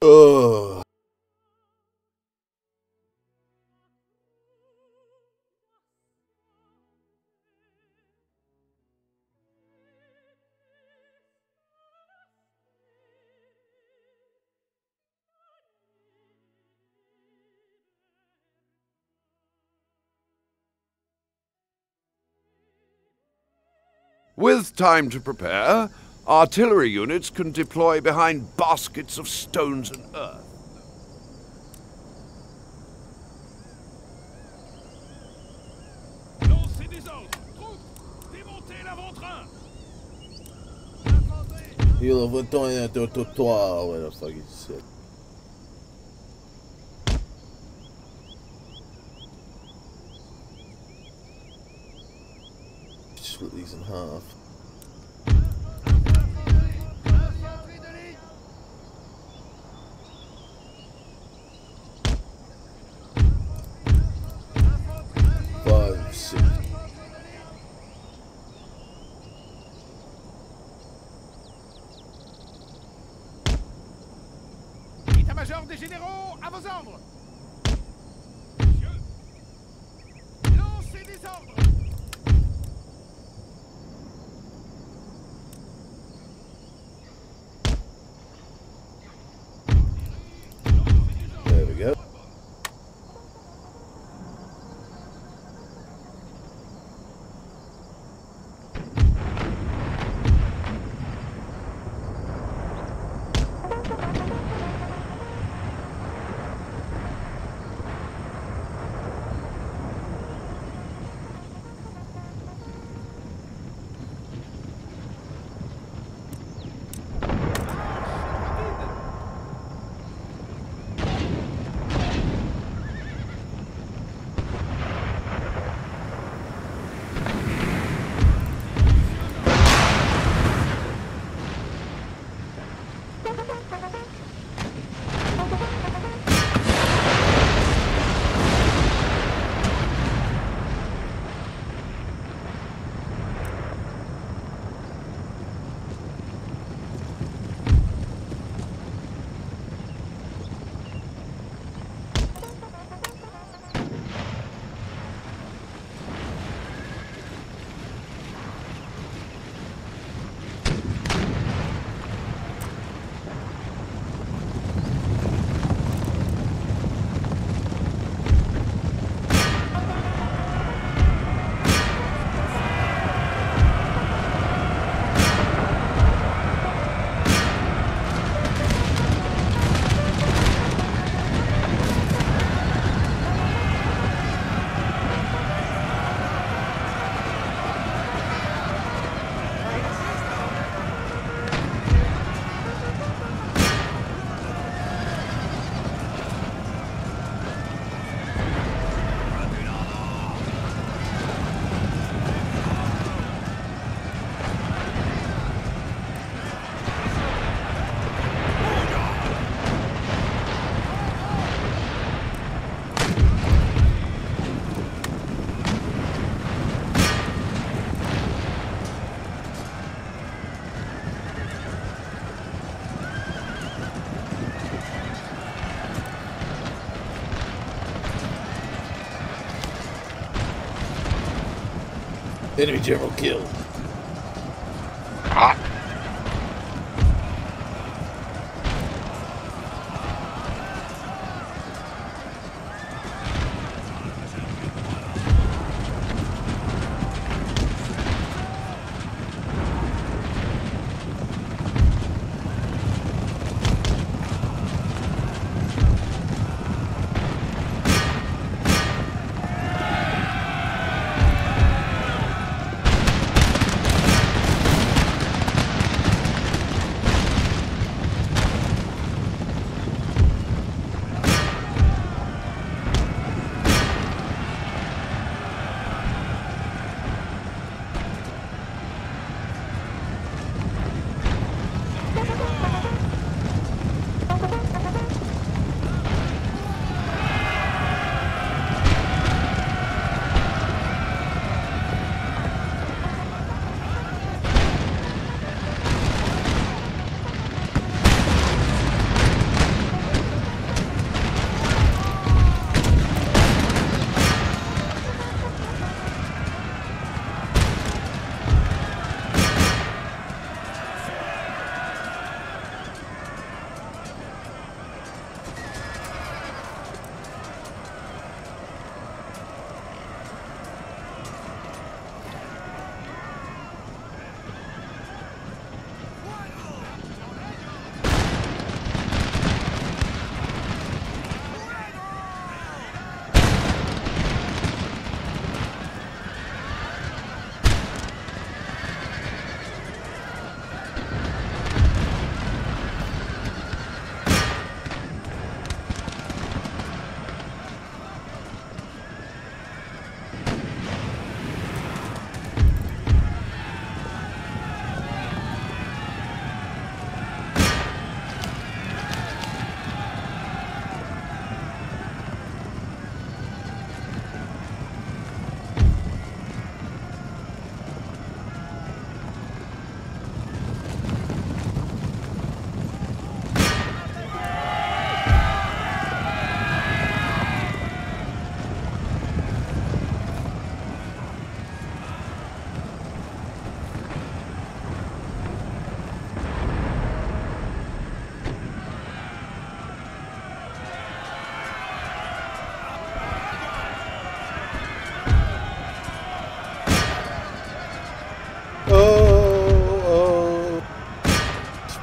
Ugh. With time to prepare, artillery units can deploy behind baskets of stones and earth. Lancez des ordres. Troupes, démontez l'avant-train. You'll have done it to whatever the fuck he said. Split these in half. Five, six. État-major des généraux, à vos ordres. Lancez des ordres. There we go. Enemy general killed.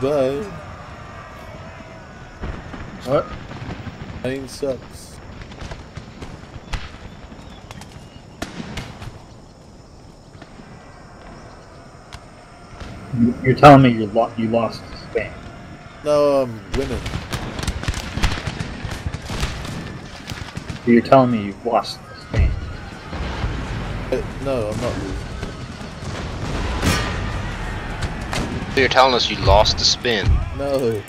bye. What? Pain sucks. You're telling me you lost Spain? No, I'm winning. You're telling me you've lost Spain? No, I'm not losing. So you're telling us you lost the spin? No.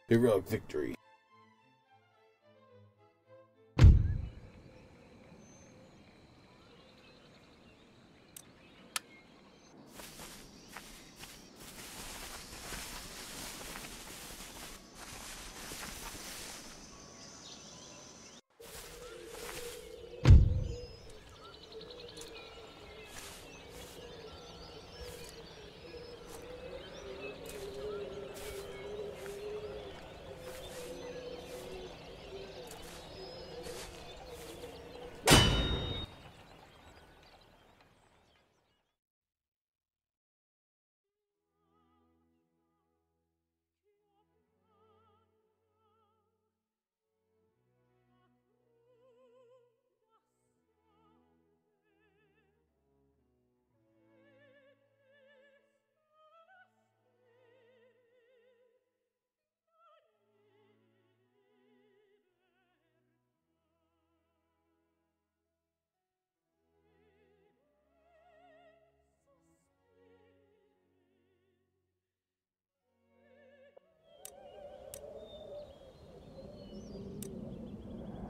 Heroic victory.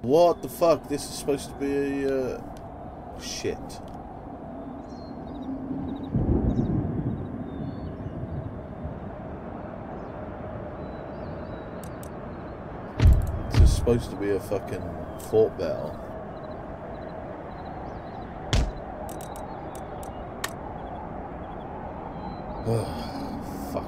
What the fuck? This is supposed to be a... shit. This is supposed to be a fucking fort battle. Fuck.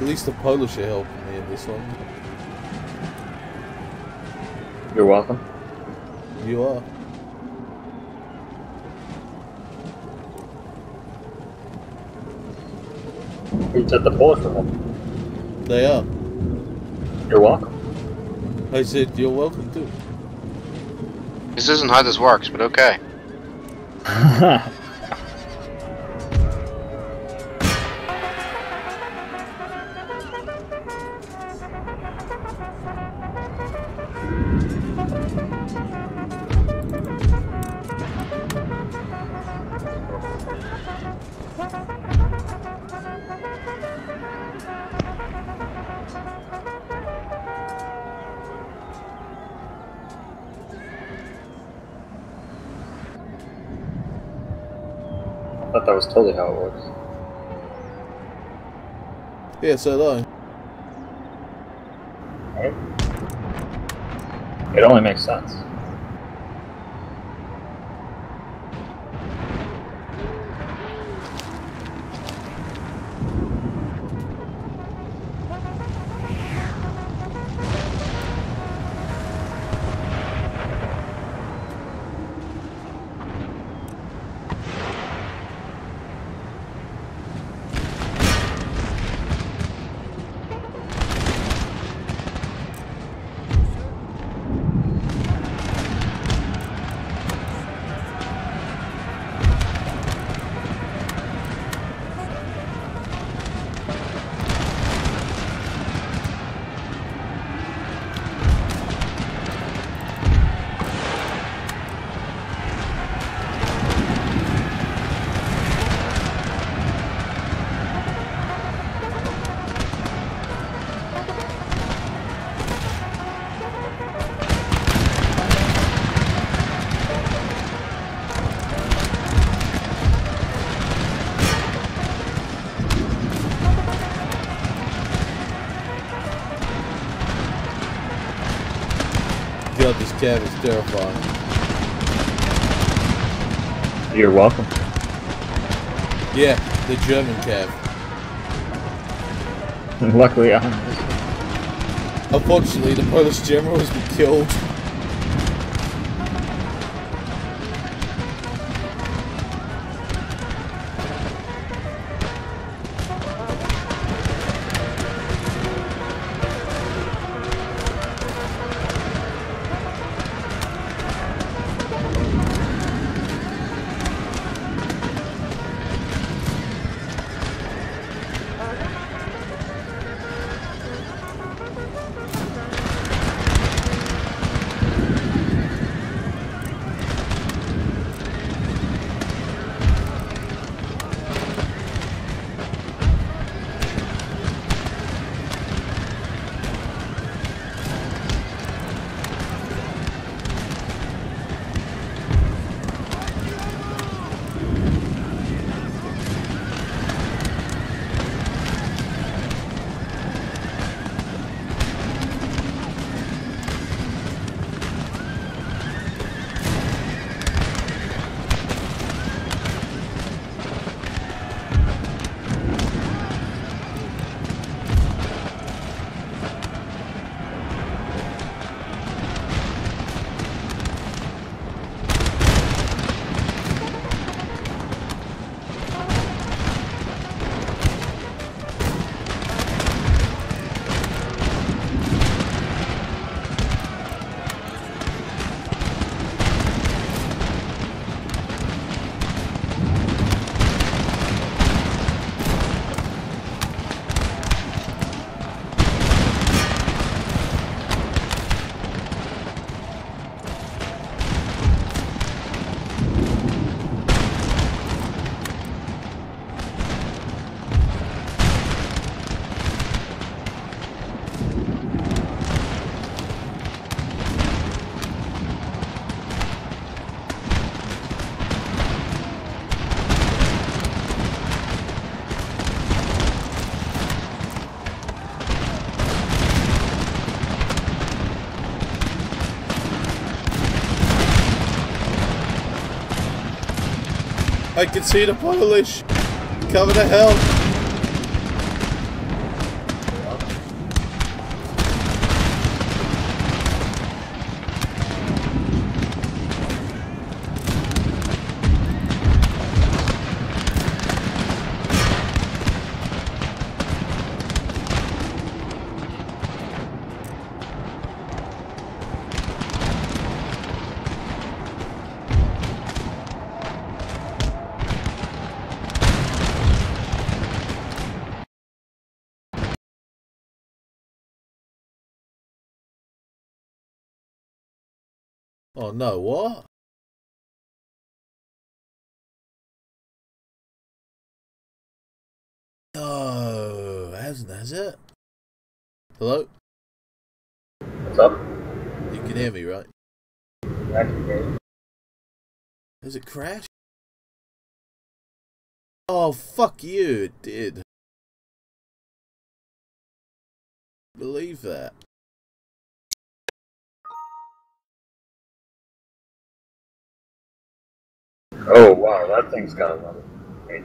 At least the Polish are helping me in this one. You're welcome. You are. You took the Polish from them. They are. You're welcome. I said, you're welcome too. This isn't how this works, but okay. I thought that was totally how it works. Yeah, so do I. Right? It only makes sense. God, this cab is terrifying. You're welcome. Yeah, the German cab. Luckily, I'm. Unfortunately, the Polish general has been killed. I can see the Polish. Cover the hell. Oh no, what? No, hasn't, has it? Hello? What's up? You can hear me, right? I can hear you. Has it crashed? Oh, fuck you, it did. Believe that. Oh wow, that thing's got a lot of weight.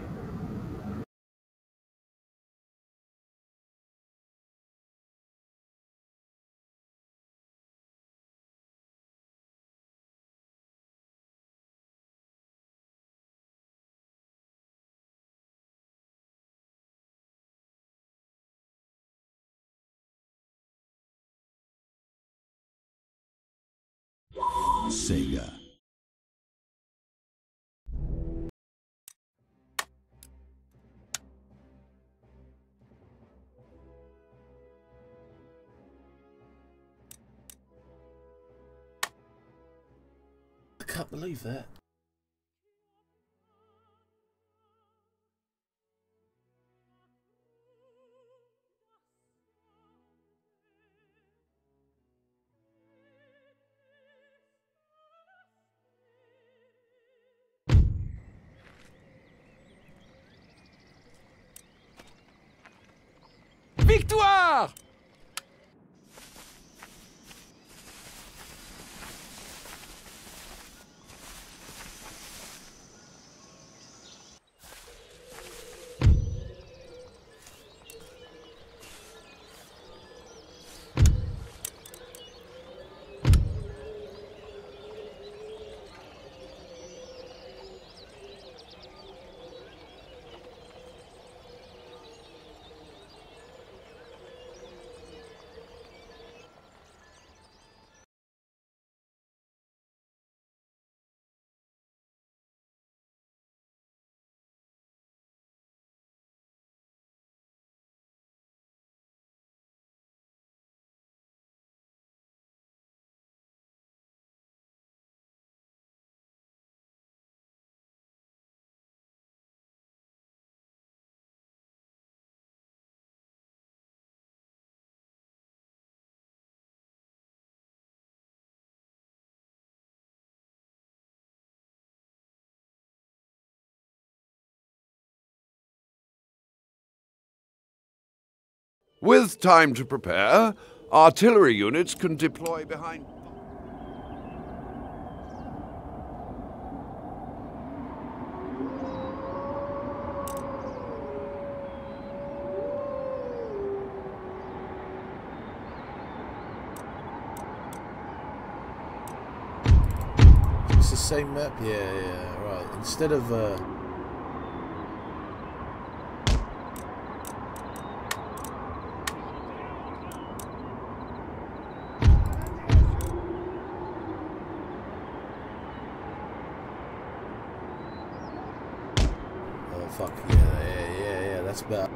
Sega. I can't believe that. Victoire! With time to prepare, artillery units can deploy behind... It's the same map? Yeah, right. Instead of, oh, fuck, yeah, that's better.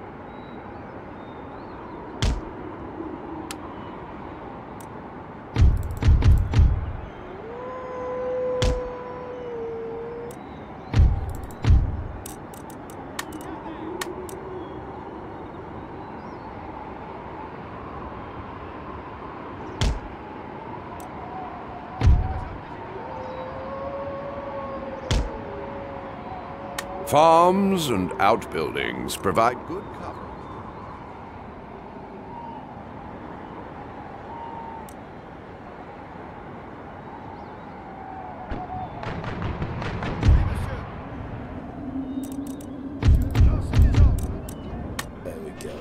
Farms and outbuildings provide good cover. There we go.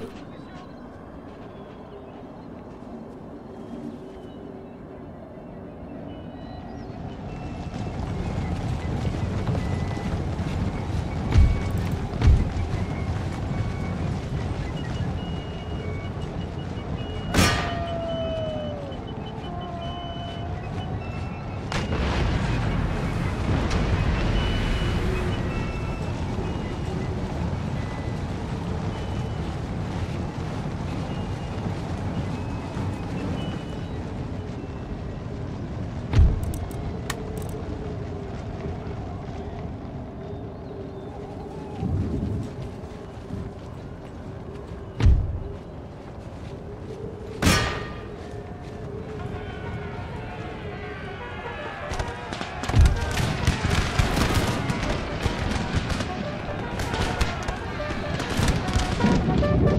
Hello.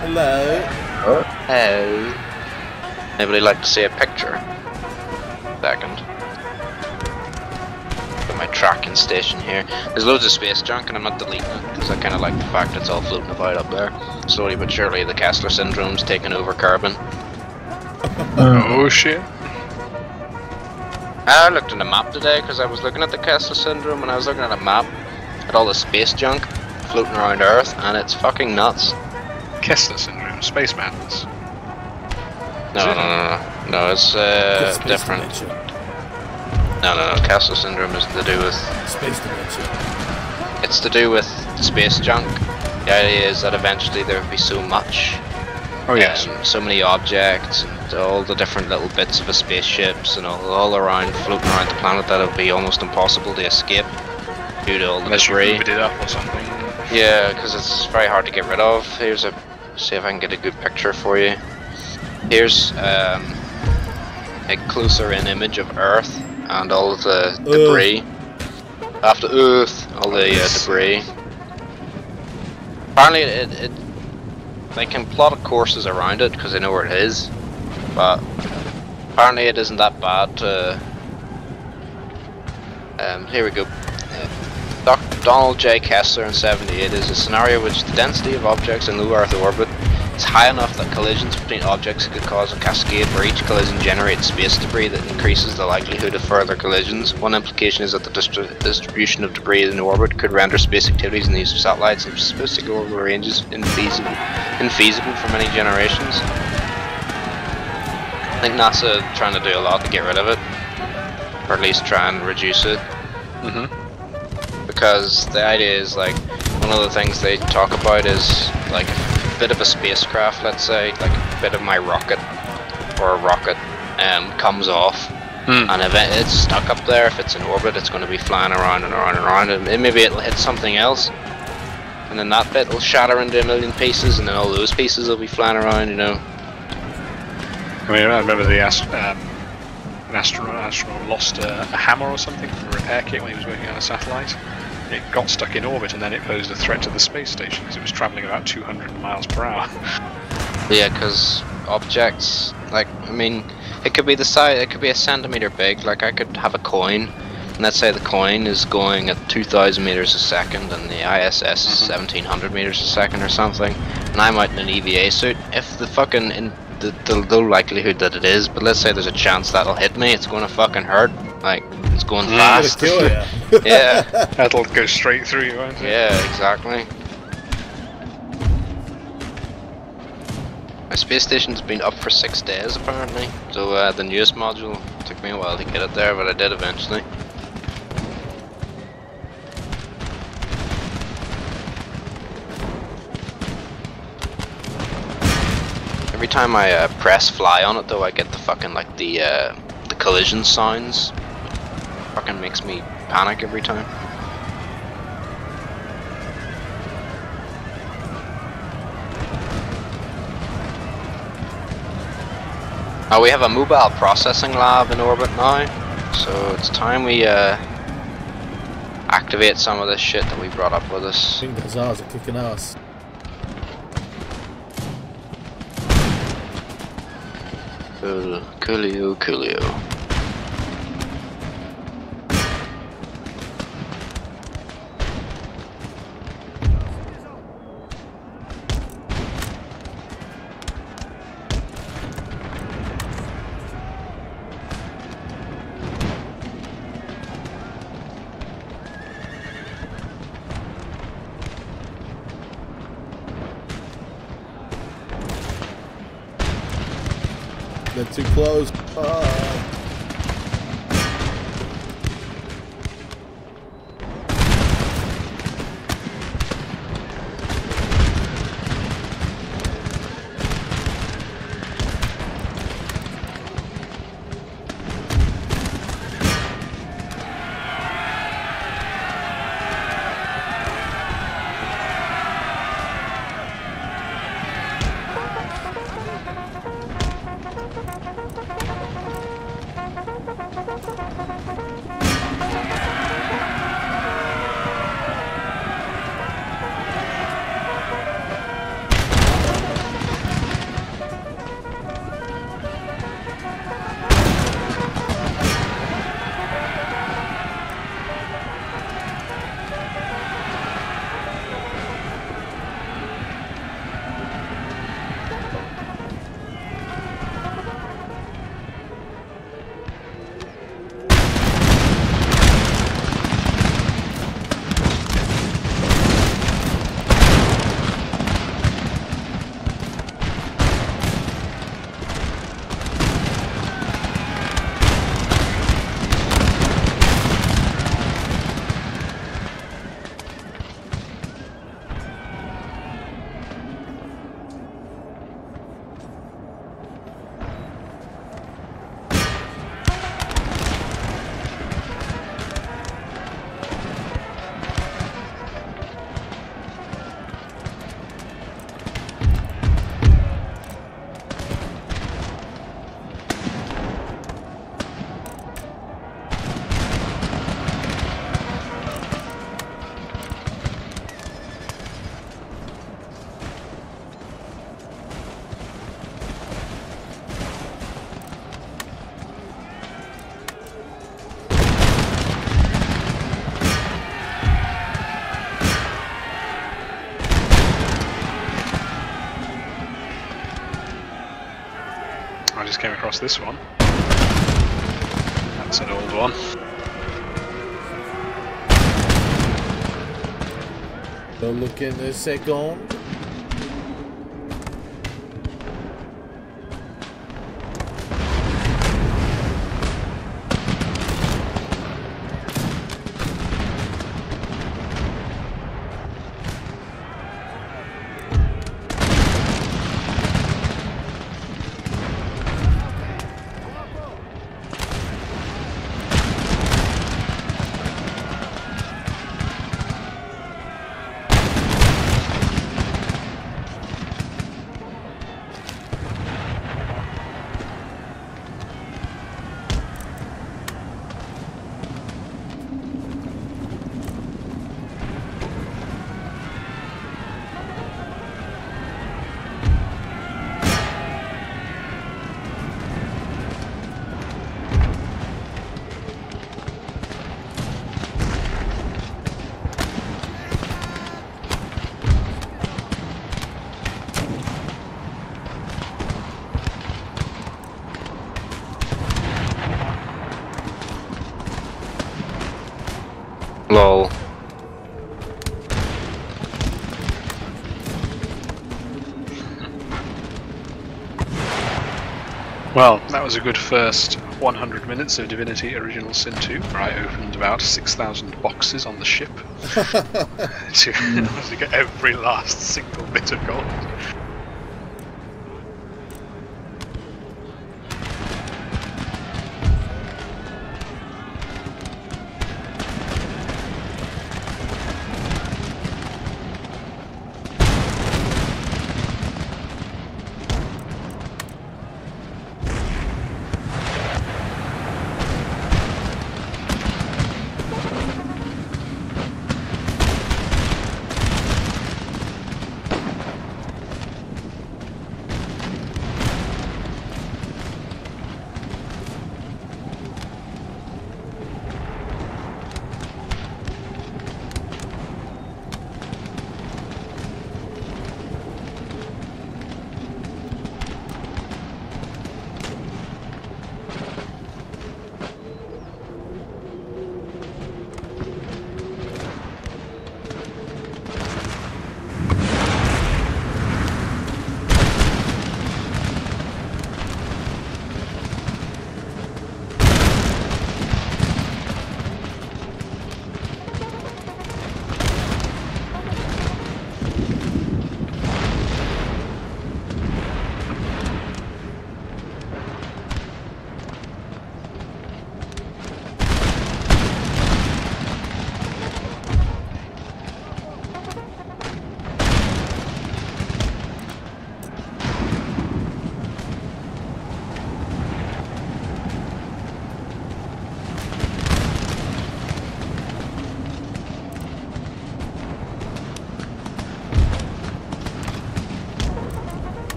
Hello. Hello. Anybody like to see a picture? Second. Got my tracking station here. There's loads of space junk and I'm not deleting it because I kind of like the fact it's all floating about up there. Slowly but surely the Kessler syndrome's taking over carbon. Oh shit. I looked at the map today because I was looking at the Kessler syndrome and I was looking at a map at all the space junk floating around Earth and it's fucking nuts. Kessler syndrome, space madness. No, it's different. Dimension. No, Kessler syndrome is to do with... Space dimension. It's to do with space junk. The idea is that eventually there will be so much. Oh yes. So many objects and all the different little bits of a spaceships and all around, floating around the planet that it'll be almost impossible to escape due to all the Unless you debris. moved it up or something. Yeah, because it's very hard to get rid of. Here's a... see if I can get a good picture for you. Here's a closer in image of Earth and all of the debris. After Earth, all the debris. Apparently they can plot courses around it because they know where it is, but apparently it isn't that bad to... here we go. Donald J. Kessler in 78 is a scenario which the density of objects in low Earth orbit is high enough that collisions between objects could cause a cascade where each collision generates space debris that increases the likelihood of further collisions. One implication is that the distribution of debris in orbit could render space activities in the use of satellites and specific orbital ranges infeasible for many generations. I think NASA is trying to do a lot to get rid of it, or at least try and reduce it. Because the idea is, like, one of the things they talk about is like a bit of a spacecraft, let's say, like a bit of my rocket or a rocket comes off and if it's stuck up there, if it's in orbit, it's going to be flying around and around and around, and maybe it'll hit something else and then that bit will shatter into a million pieces and then all those pieces will be flying around, you know. I mean, I remember the an astronaut lost a hammer or something from a repair kit when he was working on a satellite. It got stuck in orbit and then it posed a threat to the space station because it was travelling about 200 miles per hour. Yeah, because objects, like, I mean, it could be the size, it could be a centimeter big. Like, I could have a coin, and let's say the coin is going at 2,000 meters a second and the ISS is 1,700 meters a second or something, and I'm out in an EVA suit. If the fucking, the low likelihood that it is, but let's say there's a chance that'll hit me, it's going to fucking hurt. Like, it's going fast. Kill you. Yeah. That'll go straight through you, won't it? Yeah, exactly. My space station's been up for 6 days apparently, so the newest module took me a while to get it there, but I did eventually. Every time I press fly on it though, I get the fucking, like, the collision sounds. Fucking makes me panic every time. Now we have a mobile processing lab in orbit now, so it's time we activate some of this shit that we brought up with us. I think the Hussars are kicking ass. Coolio. They're too close. just came across this one. That's an old one. Go look in a second. Lol. Well, that was a good first 100 minutes of Divinity Original Sin 2, where I opened about 6,000 boxes on the ship to get every last single bit of gold.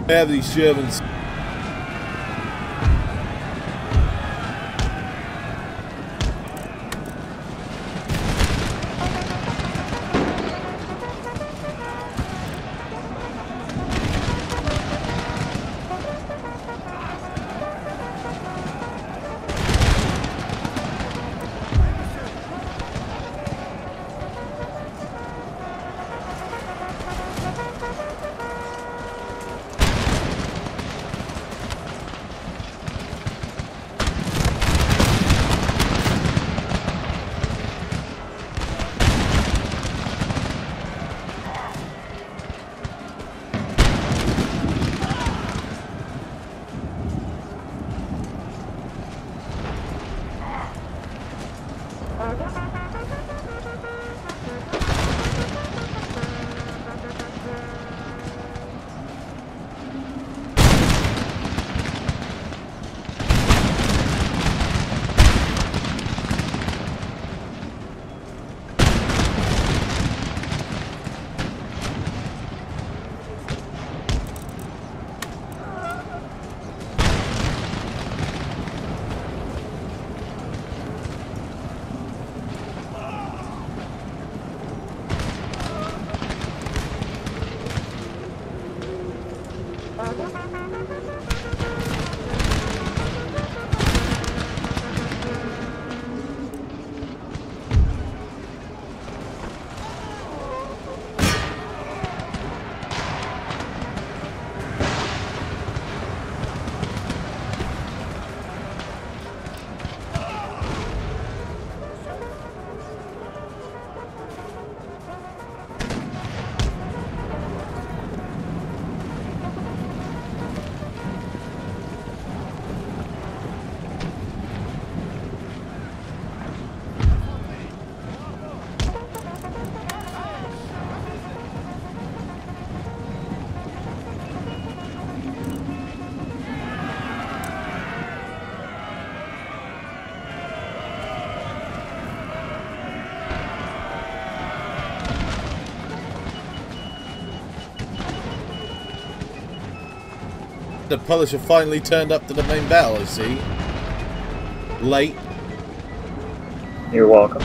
Have these Germans. The Punisher finally turned up to the main battle, I see. Late. You're welcome.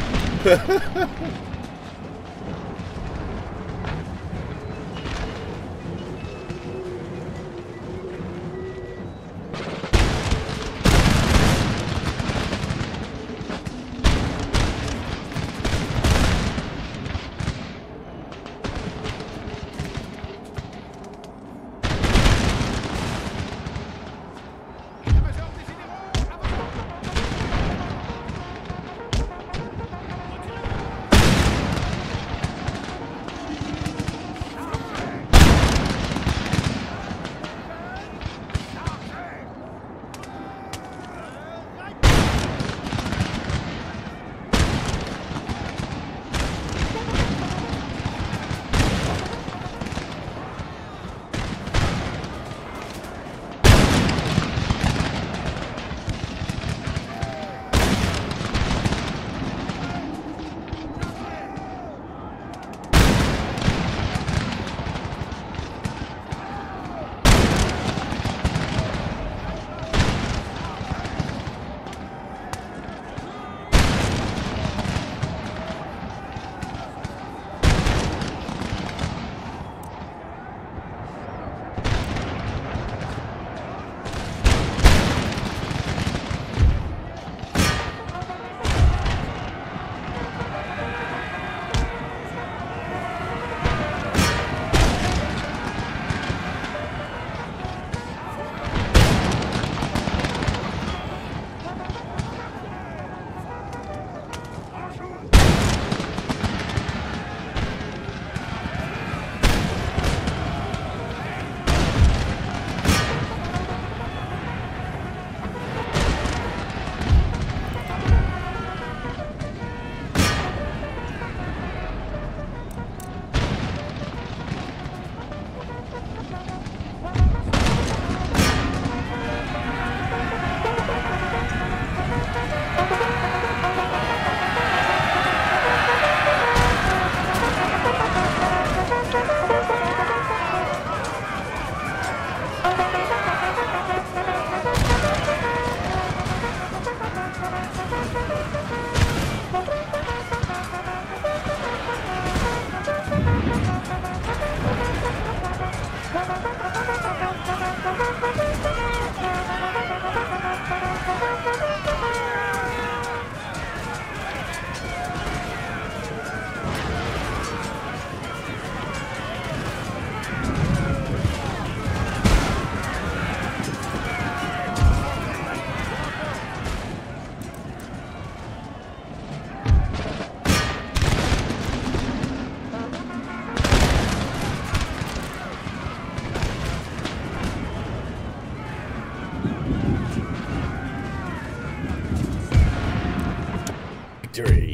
Victory.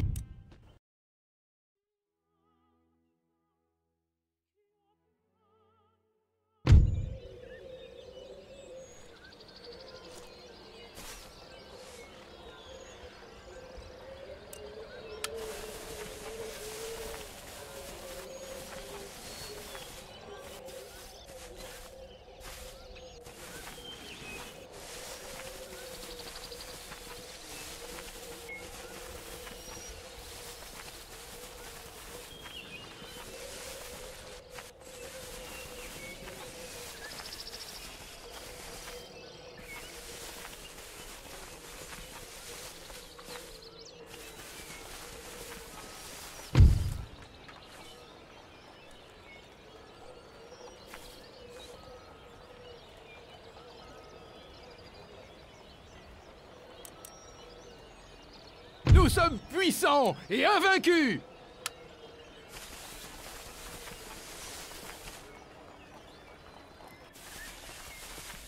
Nous sommes puissants et invaincus.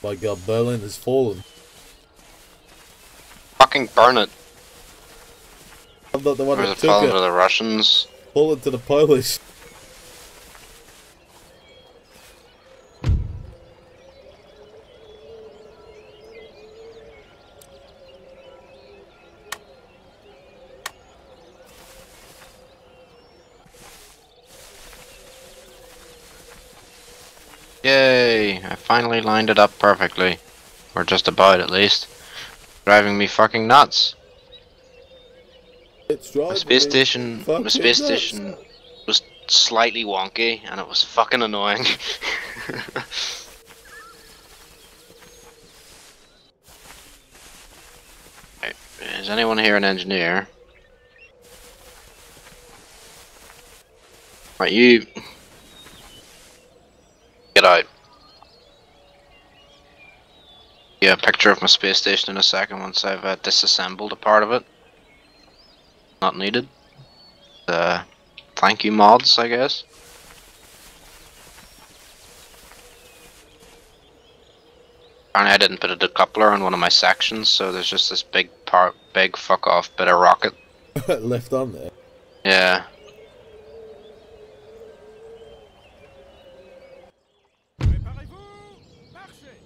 My God, Berlin has fallen. Fucking burn it. I'm not the one Or that is it took fallen it. to the Russians? Fallen to the Polish. Yay! I finally lined it up perfectly. Or just about, at least. Driving me fucking nuts. It's driving My space me station fucking nuts. was slightly wonky, and it was fucking annoying. Right, is anyone here an engineer? Right, you get out. Yeah, a picture of my space station in a second once I've disassembled a part of it. Not needed. Thank you mods, I guess. Apparently I didn't put a decoupler on one of my sections, so there's just this big fuck off bit of rocket. Left on there. Yeah. Préparez-vous, marchez.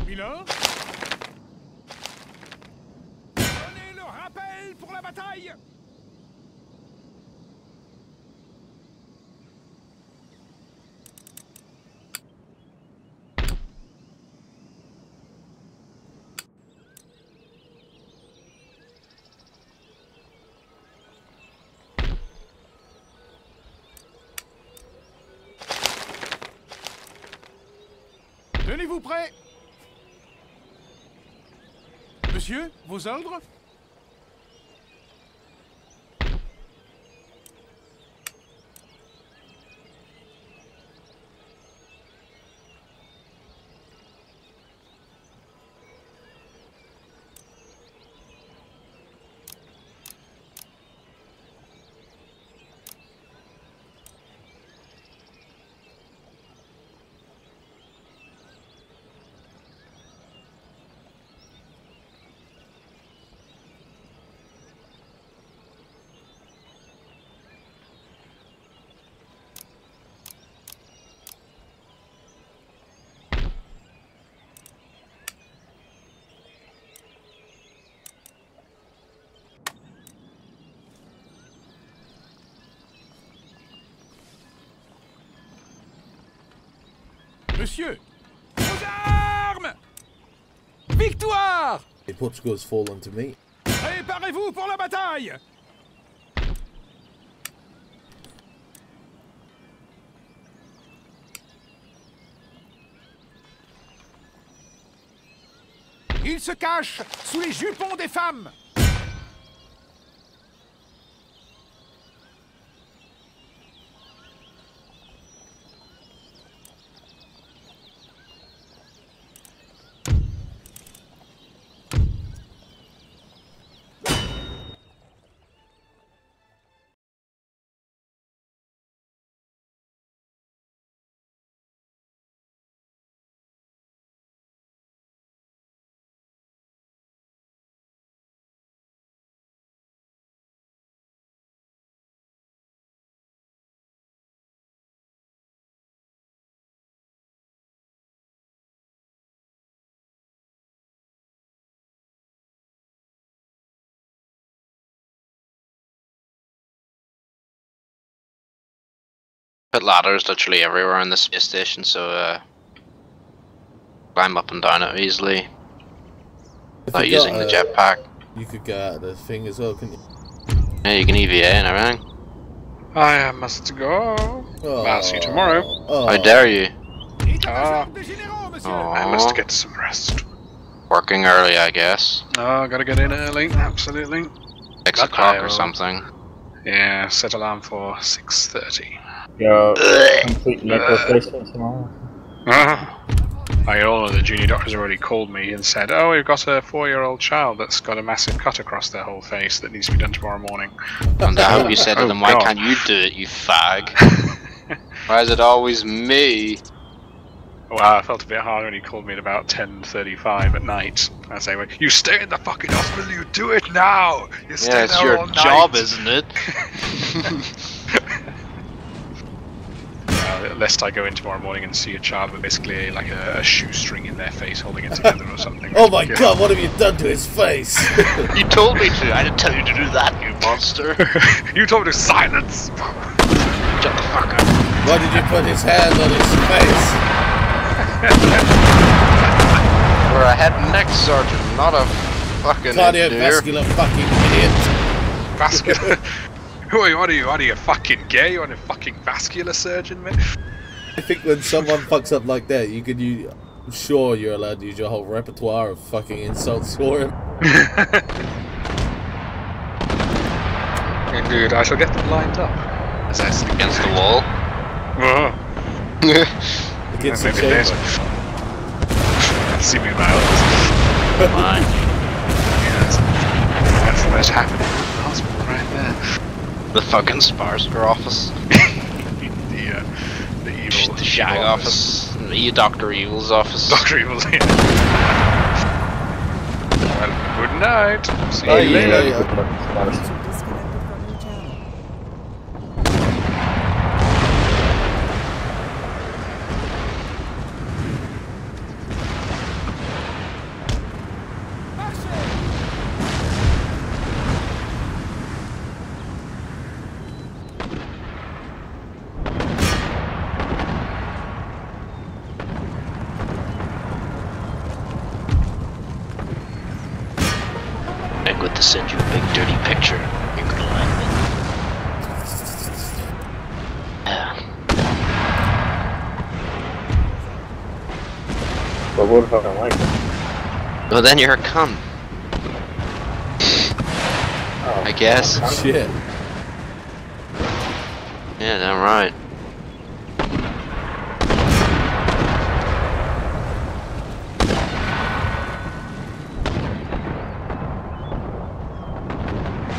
Miller. Donnez le rappel pour la bataille. Tenez-vous prêts. Monsieur, vos ordres? Monsieur, aux armes! Victoire! Hey, Portugal's fallen to me. Préparez-vous pour la bataille! Il se cache sous les jupons des femmes! Put ladders literally everywhere in the space station, so climb up and down it easily without using the jetpack. You could go out of the thing as well, couldn't you? Yeah, you can EVA and everything. I must go. I'll see you tomorrow. Oh. How dare you? Ah. Oh, I must get some rest. working early, I guess. Oh, gotta get in early, absolutely. 6 o'clock or something. Yeah, set alarm for 6:30. You're completely replacement tomorrow. I all know the junior doctors already called me and said, oh, we've got a 4-year-old child that's got a massive cut across their whole face that needs to be done tomorrow morning. And I hope you said to Oh, them, why God. can't you do it, you fag? Why is it always me? Well, I felt a bit hard when he called me at about 10:35 at night. I say, well, you stay in the fucking hospital, you do it now! You stay Yeah, it's there your all job, night. isn't it? Lest I go in tomorrow morning and see a child with basically like a shoestring in their face holding it together or something. Oh my god, what have you done to his face? You told me to. I didn't tell you to do that, you monster. You told me to silence! Shut the fuck up. Why did you put his hand on his face? We're a head and neck surgeon, not a fucking Cardiovascular fucking idiot. Vascular. Who are you? What are you? Fucking gay? You want a fucking vascular surgeon, man? I think when someone fucks up like that, you could use. I'm sure you're allowed to use your whole repertoire of fucking insults for him. Indeed, I shall get them lined up. As I sleep Against the wall. Against the Maybe chamber. later. See me in my office. Mine. Yes. That's what's happening in the hospital right there. The fucking Sparsker office. The evil. The Shag office. The Dr. Evil's office. Dr. Evil's here. Well, good night. See Bye, you later. yeah. Good luck, Sparks. Disconnected from your channel. I'm going to send you a big dirty picture. You're gonna like it. Yeah. But what if I don't like it? Well, then you're a cunt, Oh, I guess. Shit. Yeah, damn right.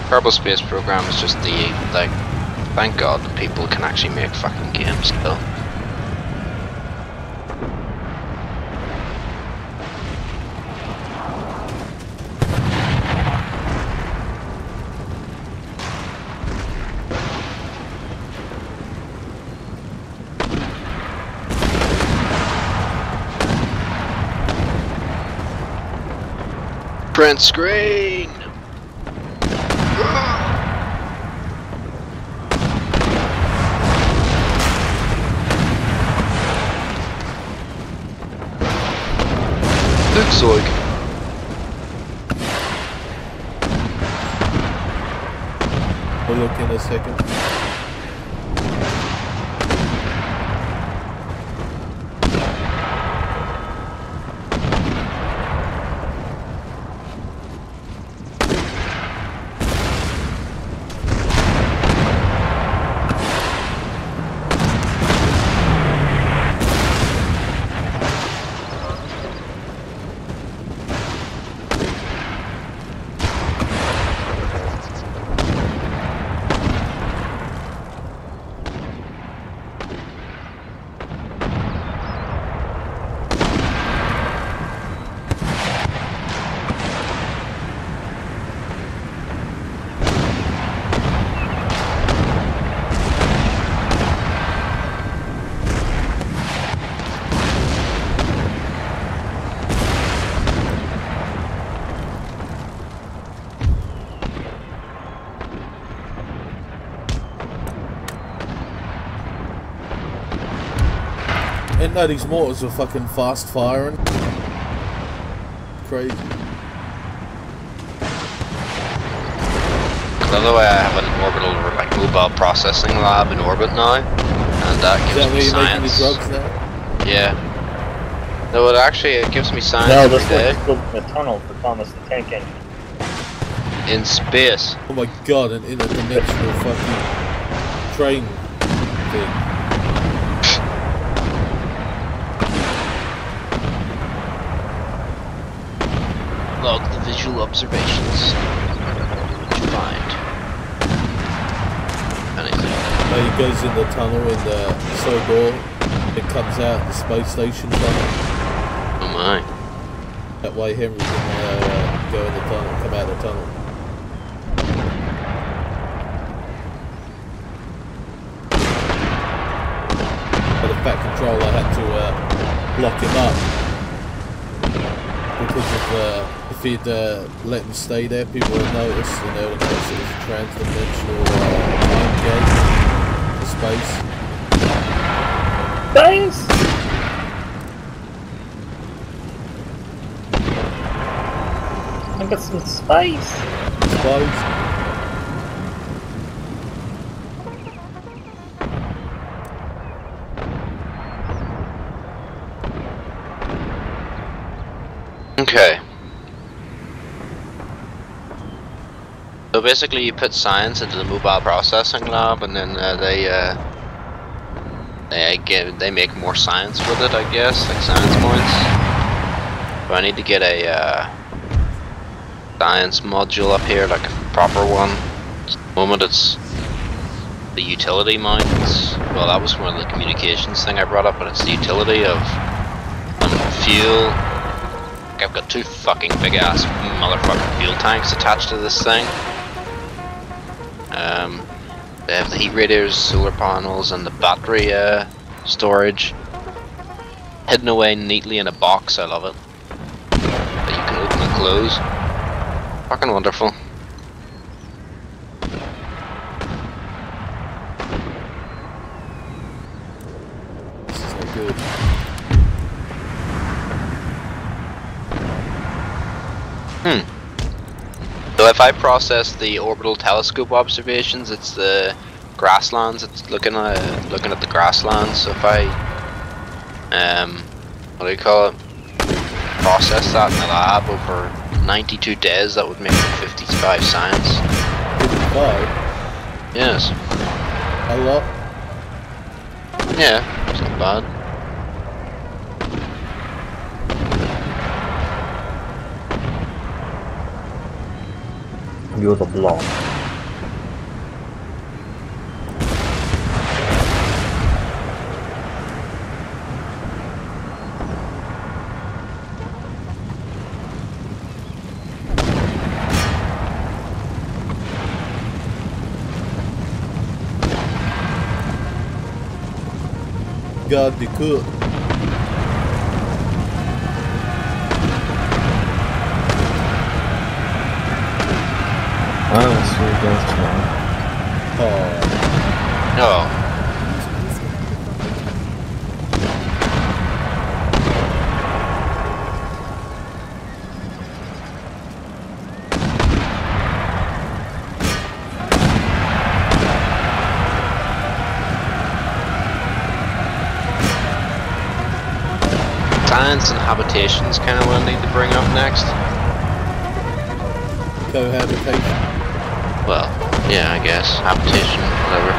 Kerbal Space Program is just the, like, thank God that people can actually make fucking games still. Print screen! Looks like. We'll look in a second. Ain't know these mortars were fucking fast firing. Crazy. By the way, I have an orbital, like, mobile processing lab in orbit now, and that Is gives that where me you're making the science. drugs now? Yeah. No, it gives me science No, every this day. was building a tunnel for Thomas the Tank Engine. In space. Oh my god, an interdimensional fucking train thing. Log the visual observations. What you find? Anything. He goes in the tunnel in the Sobor. It comes out the space station tunnel. Oh my. That way Henry can go in the tunnel, come out the tunnel. But the Fat Controller had to lock him up. Because of, if he'd let him stay there, people would notice, and they would notice it was a trans-dimensional time gate for space. Thanks! I got some spice! Space. Okay. So basically you put science into the mobile processing lab and then they make more science with it, I guess, like science points. But I need to get a science module up here, like a proper one. At the moment it's the utility mines. Well, that was one of the communications thing I brought up, but it's the utility of fuel. I've got two fucking big ass motherfucking fuel tanks attached to this thing. They have the heat radiators, solar panels, and the battery storage hidden away neatly in a box. I love it. That you can open and close. Fucking wonderful. This is not good. So if I process the orbital telescope observations, it's the grasslands. It's looking at the grasslands. So if I what do you call it? Process that in the lab over 92 days, that would make it 55 science. 55? Yes. A lot? Yeah, it's not bad. You're the blob. God, the cook. Oh, so we go Oh. No. Science and habitation's kind of what I need to bring up next. Cohabitation. Well, yeah, I guess. Habitation, whatever.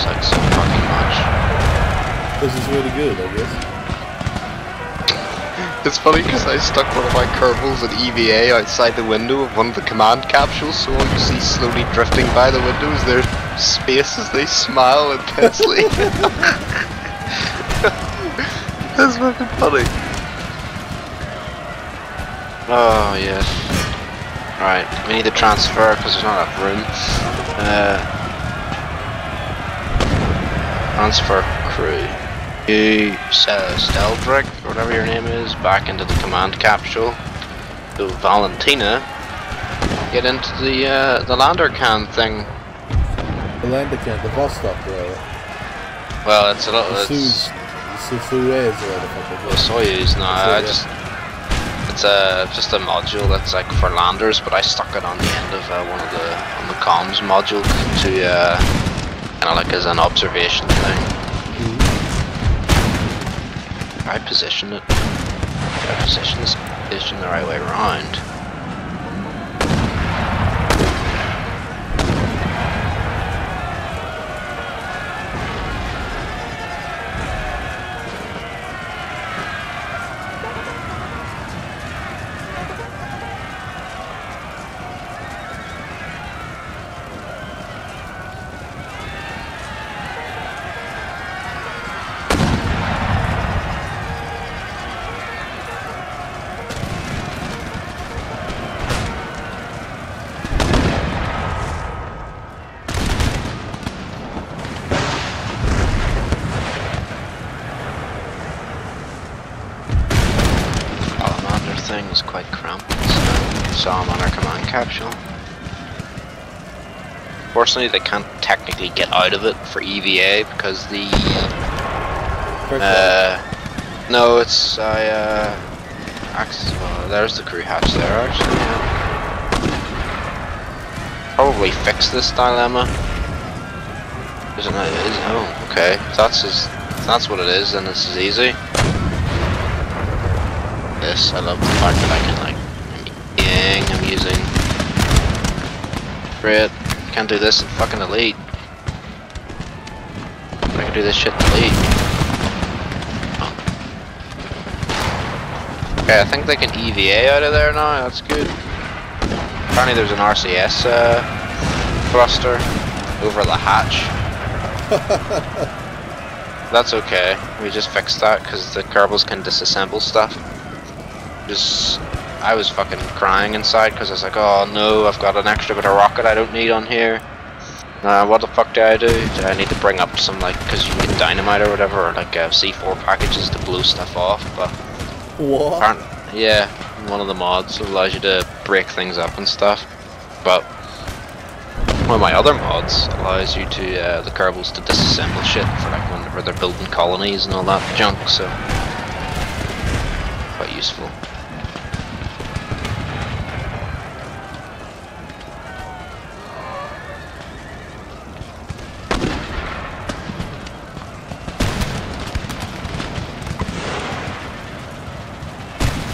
like so fucking much. This is really good, I guess. It's funny because I stuck one of my Kerbals at EVA outside the window of one of the command capsules, so all you see slowly drifting by the window is their space as they smile intensely. That's fucking funny. Oh yes. Alright, we need to transfer because there's not enough room. Transfer crew. You Steldrick, or whatever your name is, back into the command capsule. So Valentina, get into the lander can thing. The lander can, the Vostok, rather. Well, it's a little. The It's Suez, or whatever the fuck it the was. Soyuz now. Soyuz, I just just a module that's like for landers, but I stuck it on the end of one of the comms module to kind of like as an observation thing. I position it. I position this station the right way around. Thing is quite cramped, so I'm on our command capsule. Fortunately, they can't technically get out of it for EVA because the no, it's access. Well, there's the crew hatch there actually. Yeah. Probably fix this dilemma. Isn't it? Oh, okay. That's what it is, then this is easy. I love the fact that I can I'm using Great. Can't do this in fucking Elite. I can do this shit in Elite. Oh. Okay, I think they can EVA out of there now, that's good. Apparently there's an RCS thruster over the hatch. That's okay, we just fixed that because the Kerbals can disassemble stuff. I was fucking crying inside because I was like, oh no, I've got an extra bit of rocket I don't need on here. What the fuck do I do? Do I need to bring up some, like, because you can get dynamite or whatever, or like C4 packages to blow stuff off, but... What? Yeah, one of the mods allows you to break things up and stuff, but one of my other mods allows you to, the Kerbals to disassemble shit for like whenever they're building colonies and all that junk, so... quite useful.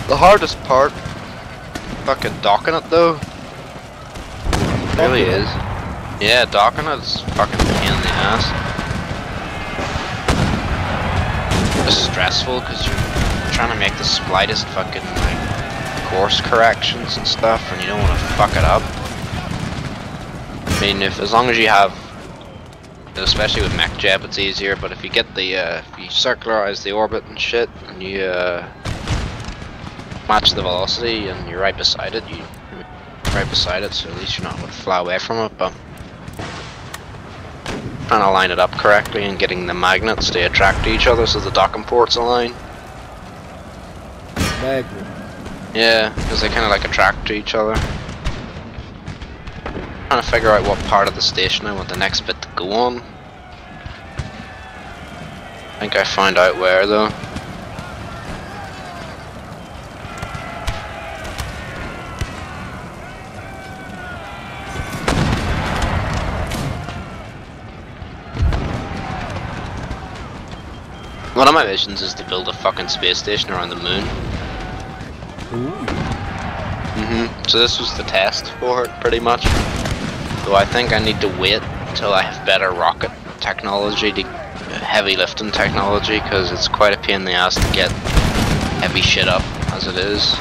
The hardest part, fucking docking it though. It really is. Yeah, docking it's fucking pain in the ass. It's stressful because you're trying to make the slightest fucking like course corrections and stuff, and you don't want to fuck it up. I mean, as long as you have, especially with MechJeb, it's easier. But if you get the if you circularize the orbit and shit, and you match the velocity, and you're right beside it, so at least you're not going to fly away from it. But trying to line it up correctly and getting the magnets to attract to each other so the docking ports align. Magnet. Yeah, because they kind of like attract to each other. Trying to figure out what part of the station I want the next bit to go on. I think I found out where though. One of my missions is to build a fucking space station around the moon. So this was the test for it, pretty much. So I think I need to wait until I have better rocket technology, the heavy lifting technology, because it's quite a pain in the ass to get heavy shit up as it is.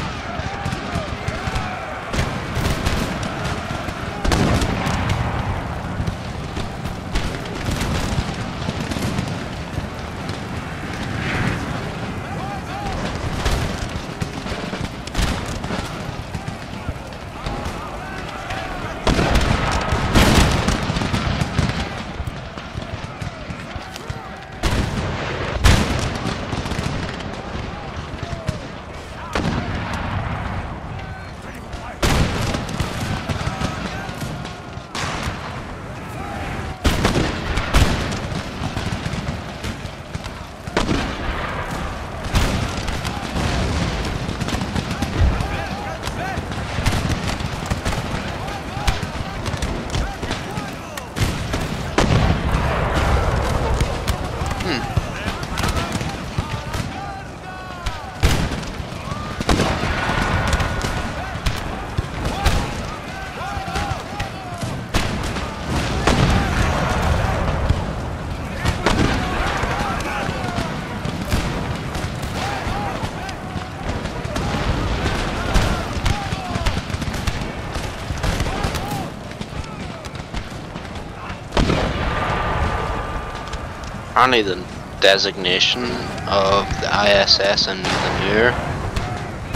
Apparently the designation of the ISS and the Mir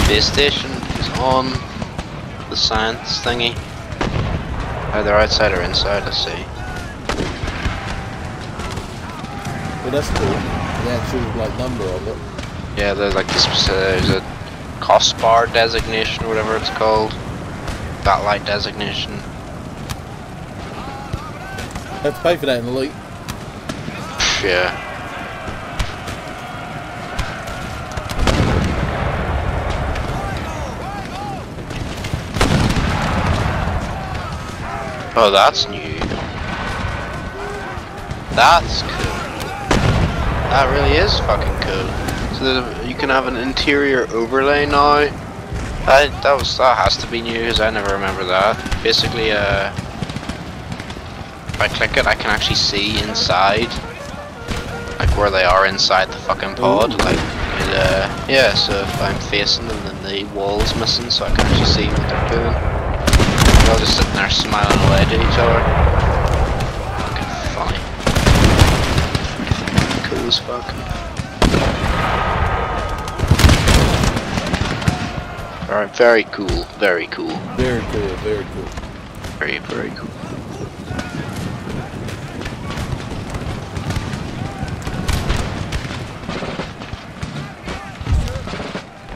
base station is on the science thingy. Either outside or inside, let's see. Well, that's cool. The actual like number of it. Yeah, there's like this, there's a cost bar designation or whatever it's called. Batlight designation. Have to pay for that in Elite. Yeah. Oh, that's new. That's cool. That really is fucking cool. So that you can have an interior overlay now. That has to be new, because I never remember that. Basically, if I click it, I can actually see inside. Like where they are inside the fucking pod, like yeah. So if I'm facing them, then the wall's missing, so I can actually see what they're doing. They're all just sitting there smiling away to each other. Fucking funny. Cool as fuck. Alright, very cool, very cool. Very cool, very cool. Very, very cool.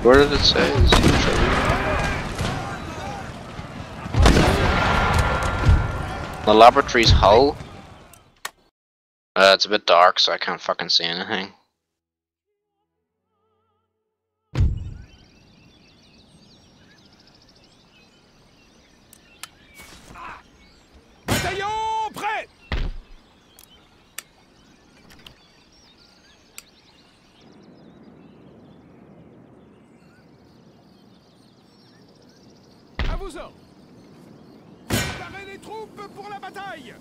Where did it say? The laboratory's hull? It's a bit dark, so I can't fucking see anything. Bataillon, prêt! À vos ordres. Préparez les troupes pour la bataille.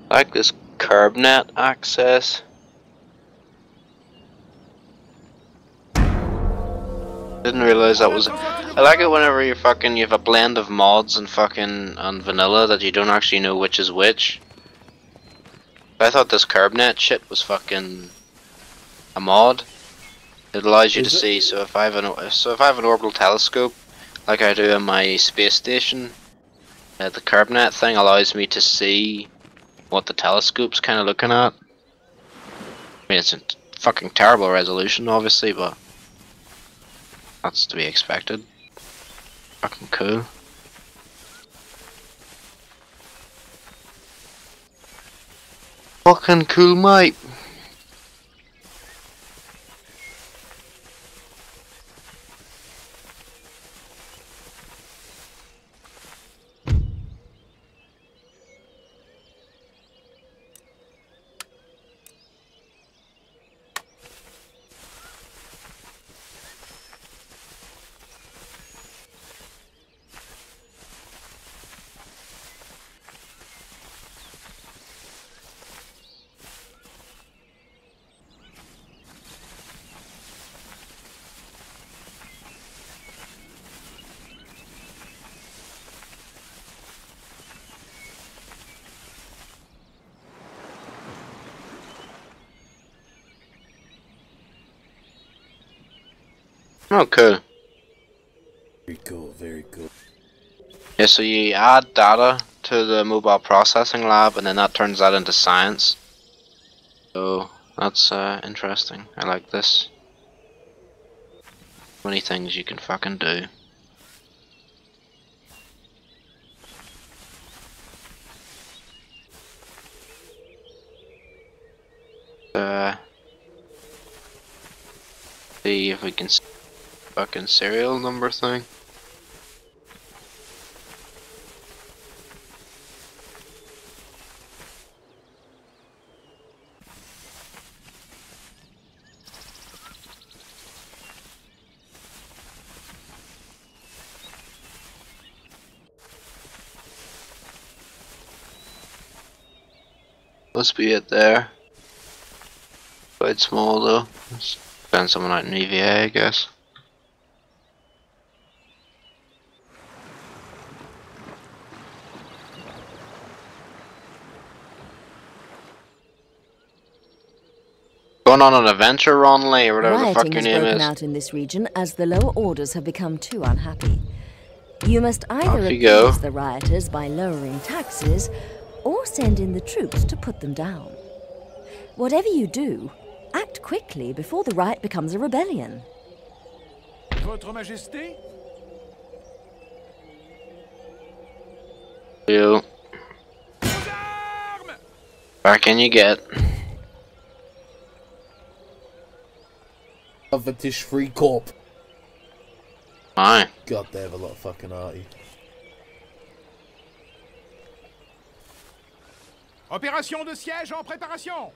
Like this curb net access. Didn't realize that was. I like it whenever you have a blend of mods and vanilla that you don't actually know which is which. I thought this curb net shit was fucking a mod. It allows you to see. So if I have an orbital telescope, like I do on my space station, the curb net thing allows me to see what the telescope's kind of looking at. I mean, it's a fucking terrible resolution, obviously, but that's to be expected. Fucking cool. Fucking cool, mate. Oh, cool. Very cool, very cool. Yeah, so you add data to the mobile processing lab, and then that turns that into science. So that's interesting. I like this. Many things you can fucking do. See if we can fucking serial number thing. Must be it there. Quite small though. Send someone out in EVA, I guess. Going on an adventure, Ron Lee, or whatever the fuck Rioting your has name broken is. out in this region as the lower orders have become too unhappy. You must either Off you go. appease the rioters by lowering taxes, or send in the troops to put them down. Whatever you do, act quickly before the riot becomes a rebellion. Votre Majesté? You. Aux armes! Where can you get? Avatish Free Corp. Aye. God, they have a lot of fucking arty. Opération de siège en préparation!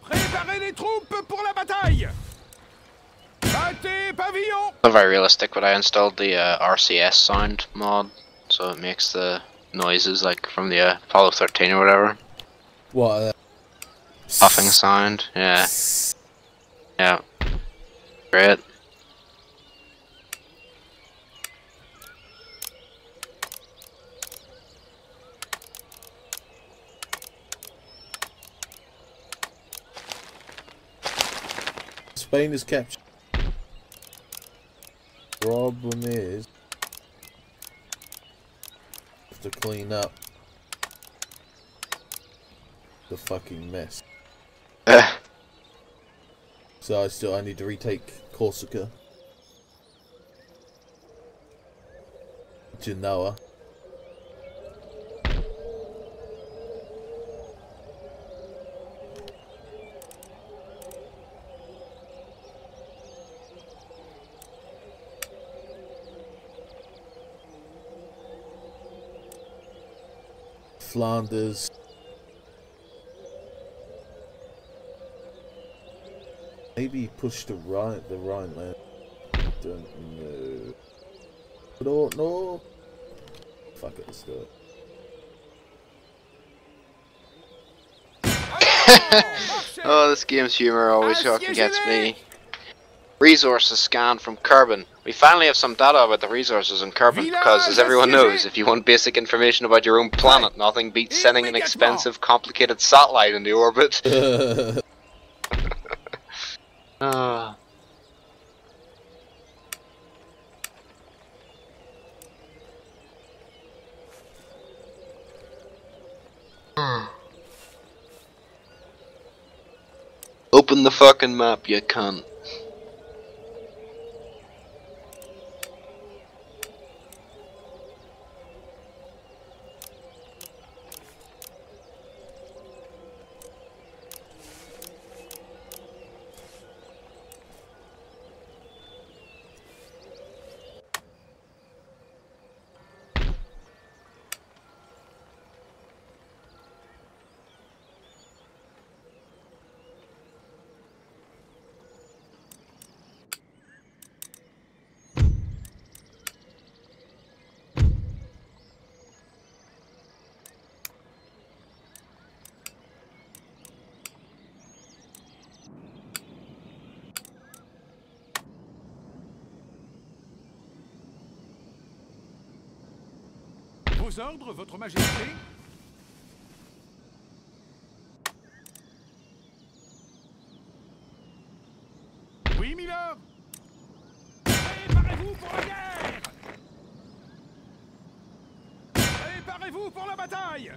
Préparez les troupes pour la bataille! Battez pavillon! Not very realistic, but I installed the RCS sound mod, so it makes the noises like from the Apollo 13 or whatever. What? Puffing sound, yeah. Yeah. Great. Spain is captured. Problem is, have to clean up the fucking mess. So I need to retake Corsica, Genoa. Flanders. Maybe push the Rhineland. Don't know. I don't know. Fuck it, let's do it. Oh, this game's humor always fucking gets me. Resources scanned from Kerbin. We finally have some data about the resources in Kerbin, because as everyone knows, if you want basic information about your own planet, nothing beats sending an expensive, complicated satellite into orbit. Ah. Open the fucking map, you cunt. vos ordres, Votre Majesté? Oui, milord. Préparez-vous pour la guerre! Préparez-vous pour la bataille!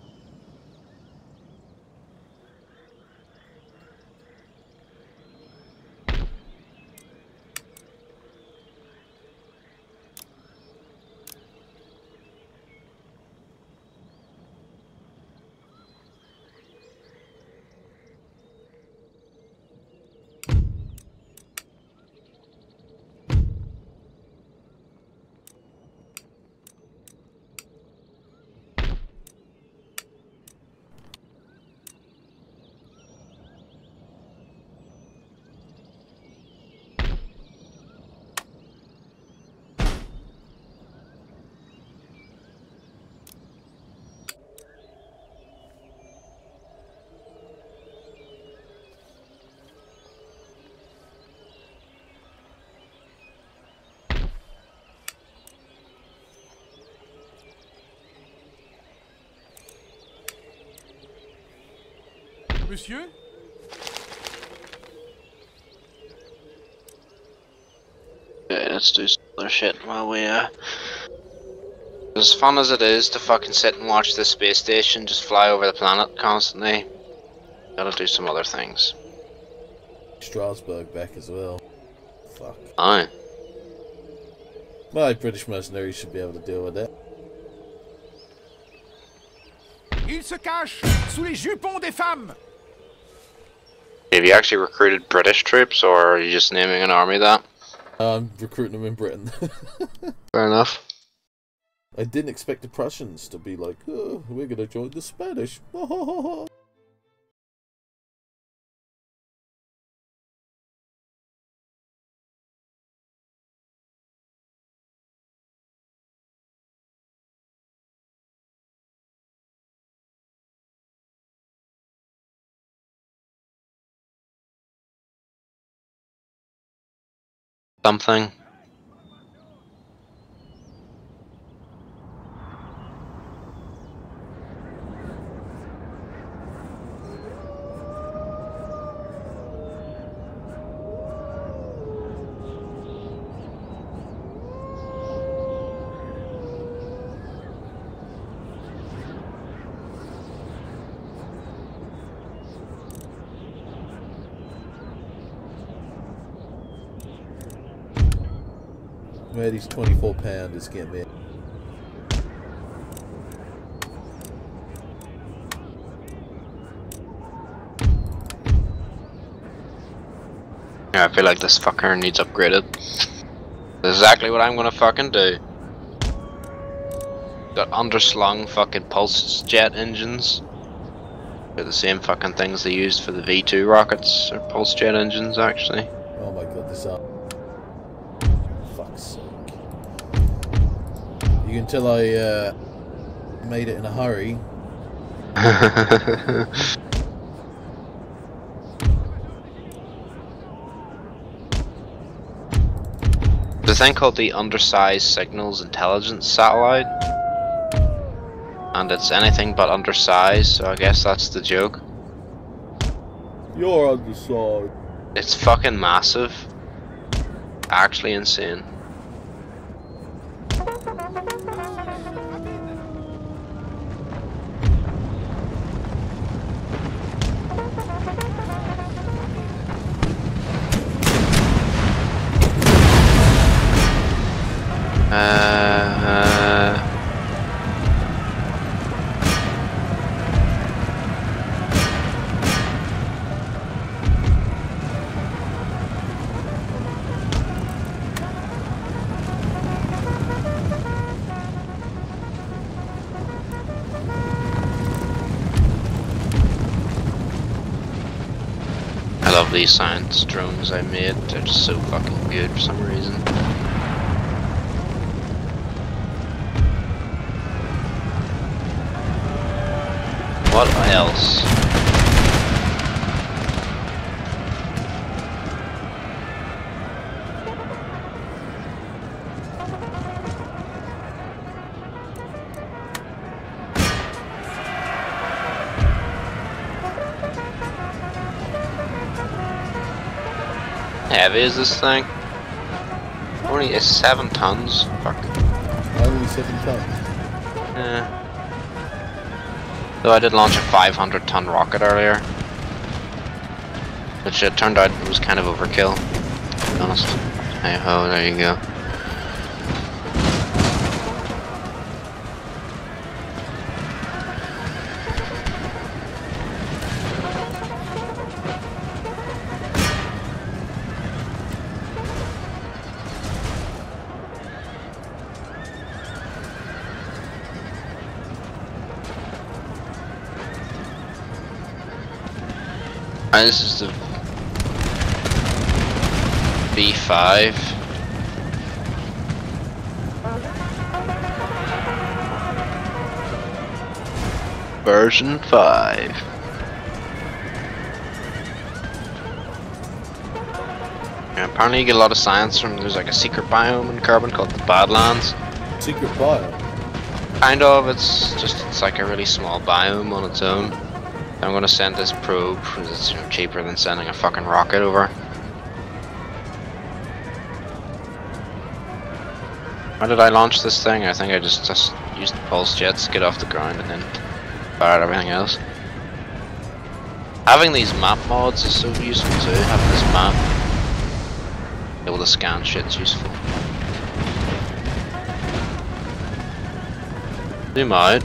Monsieur? Okay, let's do some other shit while we, as fun as it is to fucking sit and watch the space station just fly over the planet constantly, gotta do some other things. Strasbourg back as well. Fuck. Aye. My British mercenaries should be able to deal with that. Il se cache sous les jupons des femmes! Have you actually recruited British troops, or are you just naming an army that? I'm recruiting them in Britain. Fair enough. I didn't expect the Prussians to be like, oh, we're gonna join the Spanish. Something. Man, these 24-pounders get me. Yeah, I feel like this fucker needs upgraded. That's exactly what I'm gonna fucking do. Got underslung fucking pulse jet engines. They're the same fucking things they used for the V2 rockets, or pulse jet engines actually. Oh my god, this up. Fuck's sake. You can tell I made it in a hurry. There's a thing called the Undersized Signals Intelligence Satellite. And it's anything but undersized, so I guess that's the joke. You're undersized. It's fucking massive. Actually insane. I love these science drones I made, they're just so fucking good for some reason. What else? heavy is this thing? Only it's 7 tons. Fuck. Only 7 tons. Yeah. Though I did launch a 500-ton rocket earlier, which it turned out was kind of overkill, to be honest. Hey ho, there you go. This is the B5. Version 5. Yeah, apparently you get a lot of science from, there's like a secret biome in Carbon called the Badlands. Secret biome? Kind of, it's like a really small biome on its own. I'm gonna send this probe because it's, you know, cheaper than sending a fucking rocket over. How did I launch this thing? I think I just used the pulse jets to get off the ground and then fired everything else. Having these map mods is so useful too. Having this map, able to scan shit's useful. Zoom out.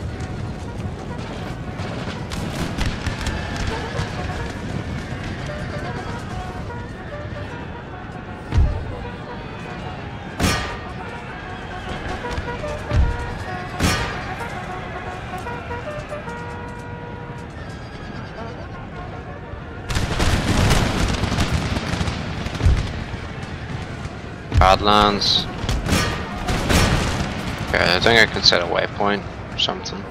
Badlands. Okay, I think I can set a waypoint or something.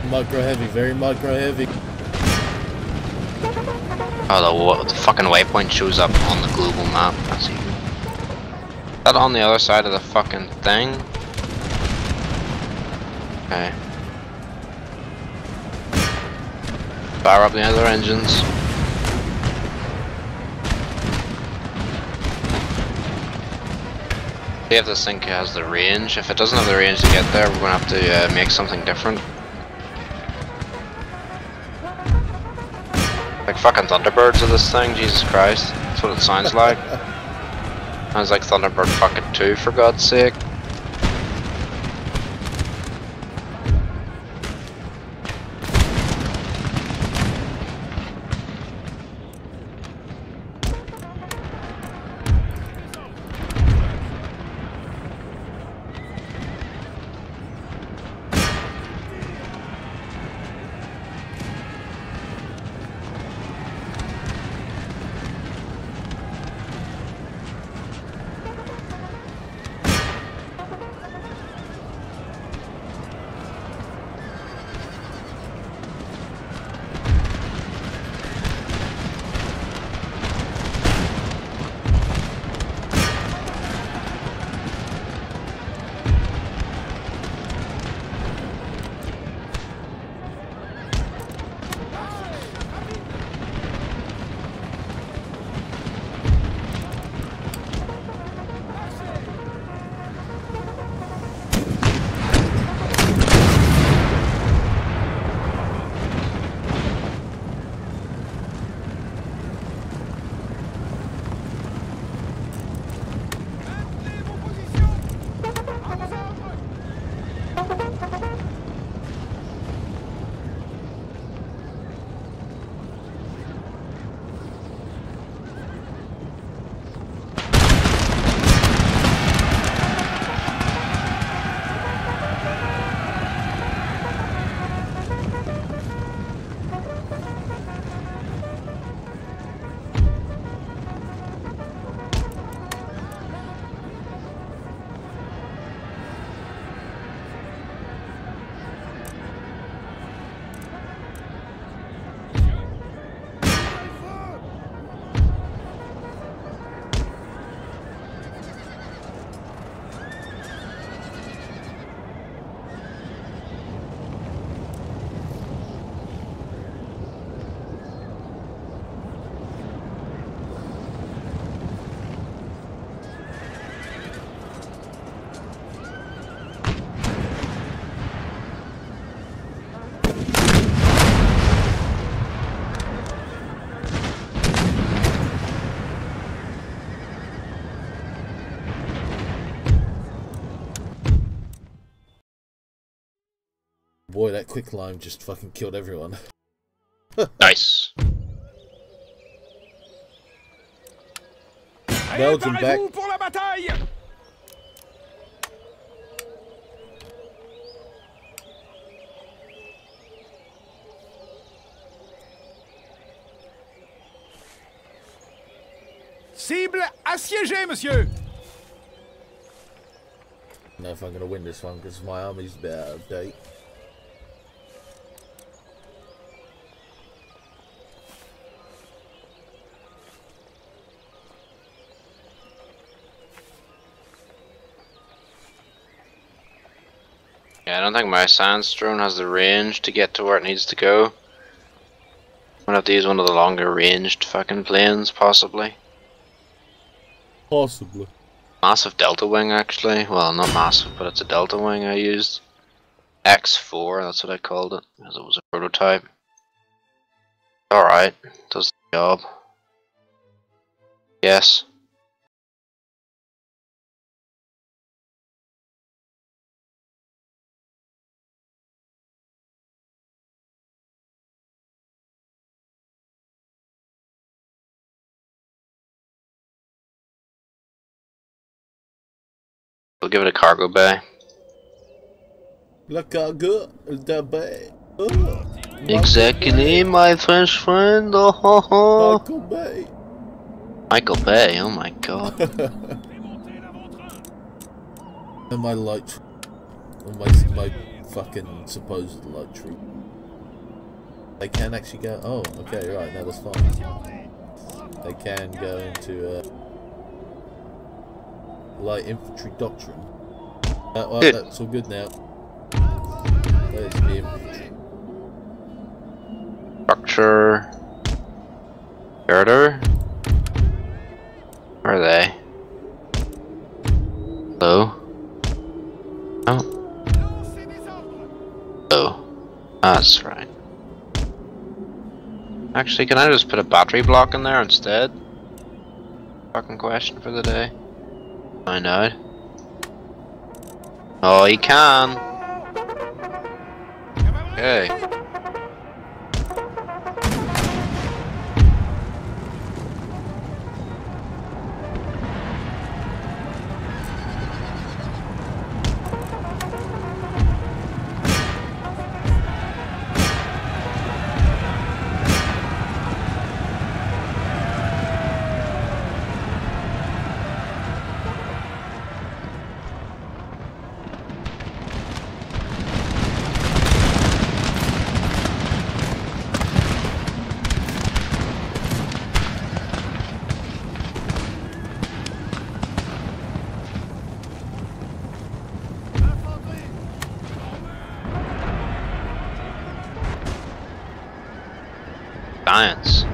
Micro heavy, very micro heavy. Oh, the fucking waypoint shows up on the global map. That's even. Is that on the other side of the fucking thing? Okay. Fire up the other engines. See if this thing has the range. If it doesn't have the range to get there, we're gonna have to make something different. Like fucking Thunderbirds of this thing, Jesus Christ. That's what it sounds like. Sounds like Thunderbird fucking 2, for God's sake. Boy, that quicklime just fucking killed everyone. Nice. Belgium back. Préparez-vous pour la bataille. Cible assiégée, monsieur. I don't know if I'm gonna win this one because my army's a bit out of date. Yeah, I don't think my Sandstorm has the range to get to where it needs to go. I'm gonna have to use one of the longer ranged fucking planes, possibly. Possibly. Massive Delta Wing, actually. Well, not massive, but it's a Delta Wing I used. X4, that's what I called it, because it was a prototype. Alright, does the job. Yes. We'll give it a cargo bay. La cargo de bay. Oh, Exactly, my French friend. Oh, ho, ho. Michael Bay. Michael Bay, oh my god. And my light, my fucking supposed light troop. They can actually go. Oh, okay, right. Now that's fine. They can go into light infantry doctrine. Well, that's all good now. There's the infantry. Structure. Girder. Where are they? Hello? Oh. Oh. That's right. Actually, can I just put a battery block in there instead? Fucking question for the day. Find out. Oh, you can. Okay. Science.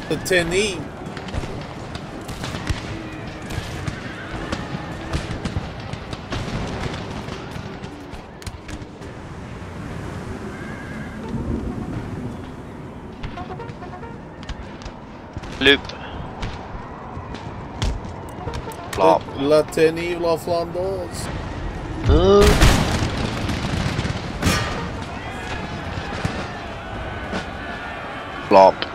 The 10E. Loop. Flop. La 10E, la Flanders. Flop.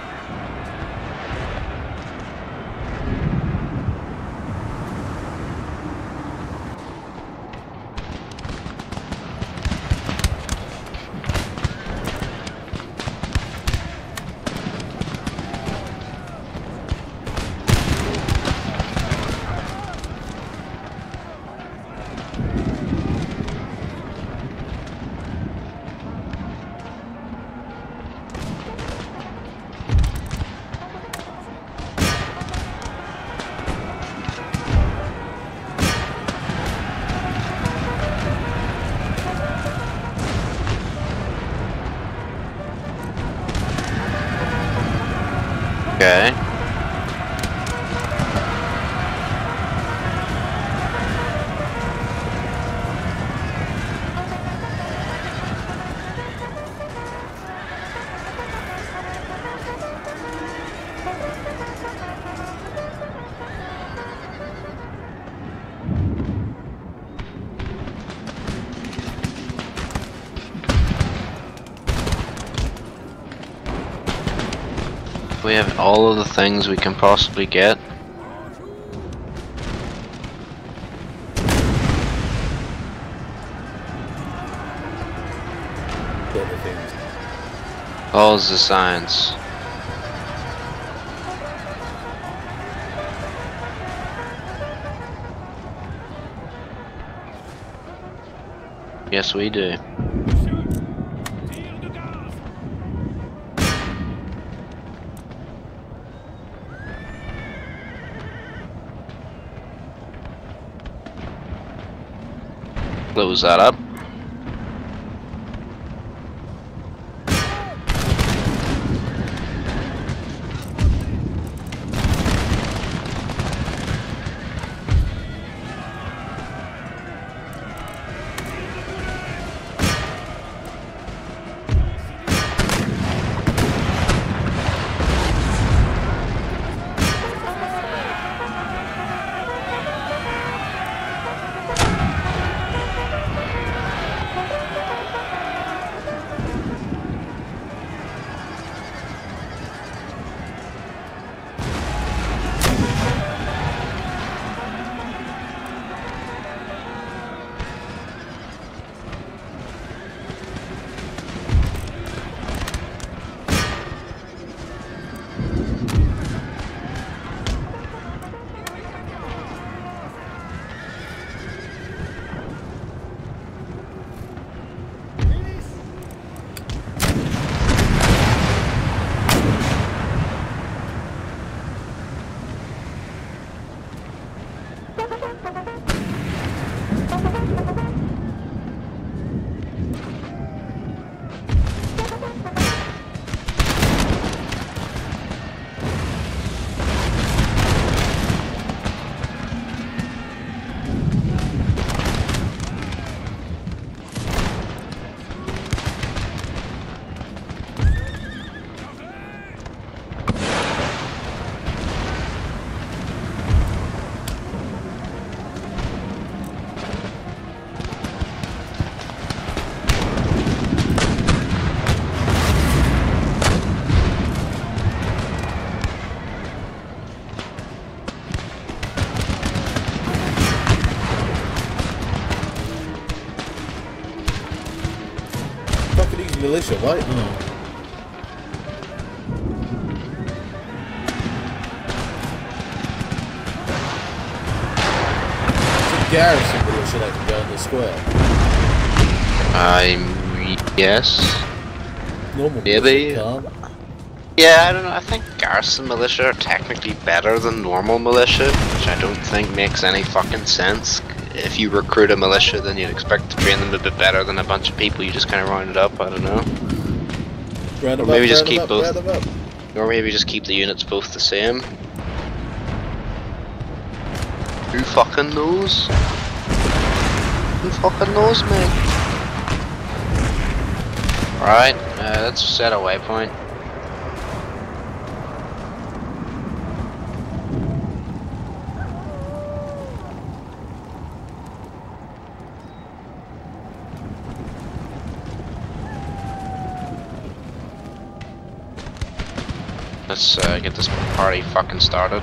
Okay. We have all of the things we can possibly get. All the signs. Yes, we do. Close that up. Militia, right? It's a garrison militia that can go in the square. Yes. Normal Maybe. can't. Yeah, I don't know. I think garrison militia are technically better than normal militia, which I don't think makes any fucking sense. If you recruit a militia, then you'd expect to train them to be better than a bunch of people you just kind of rounded up. I don't know. Round Or them maybe up, just round keep them up, both. round them up. Or maybe just keep the units both the same. Who fucking knows? Who fucking knows, mate? Right, let's set a waypoint. Let's get this party fucking started.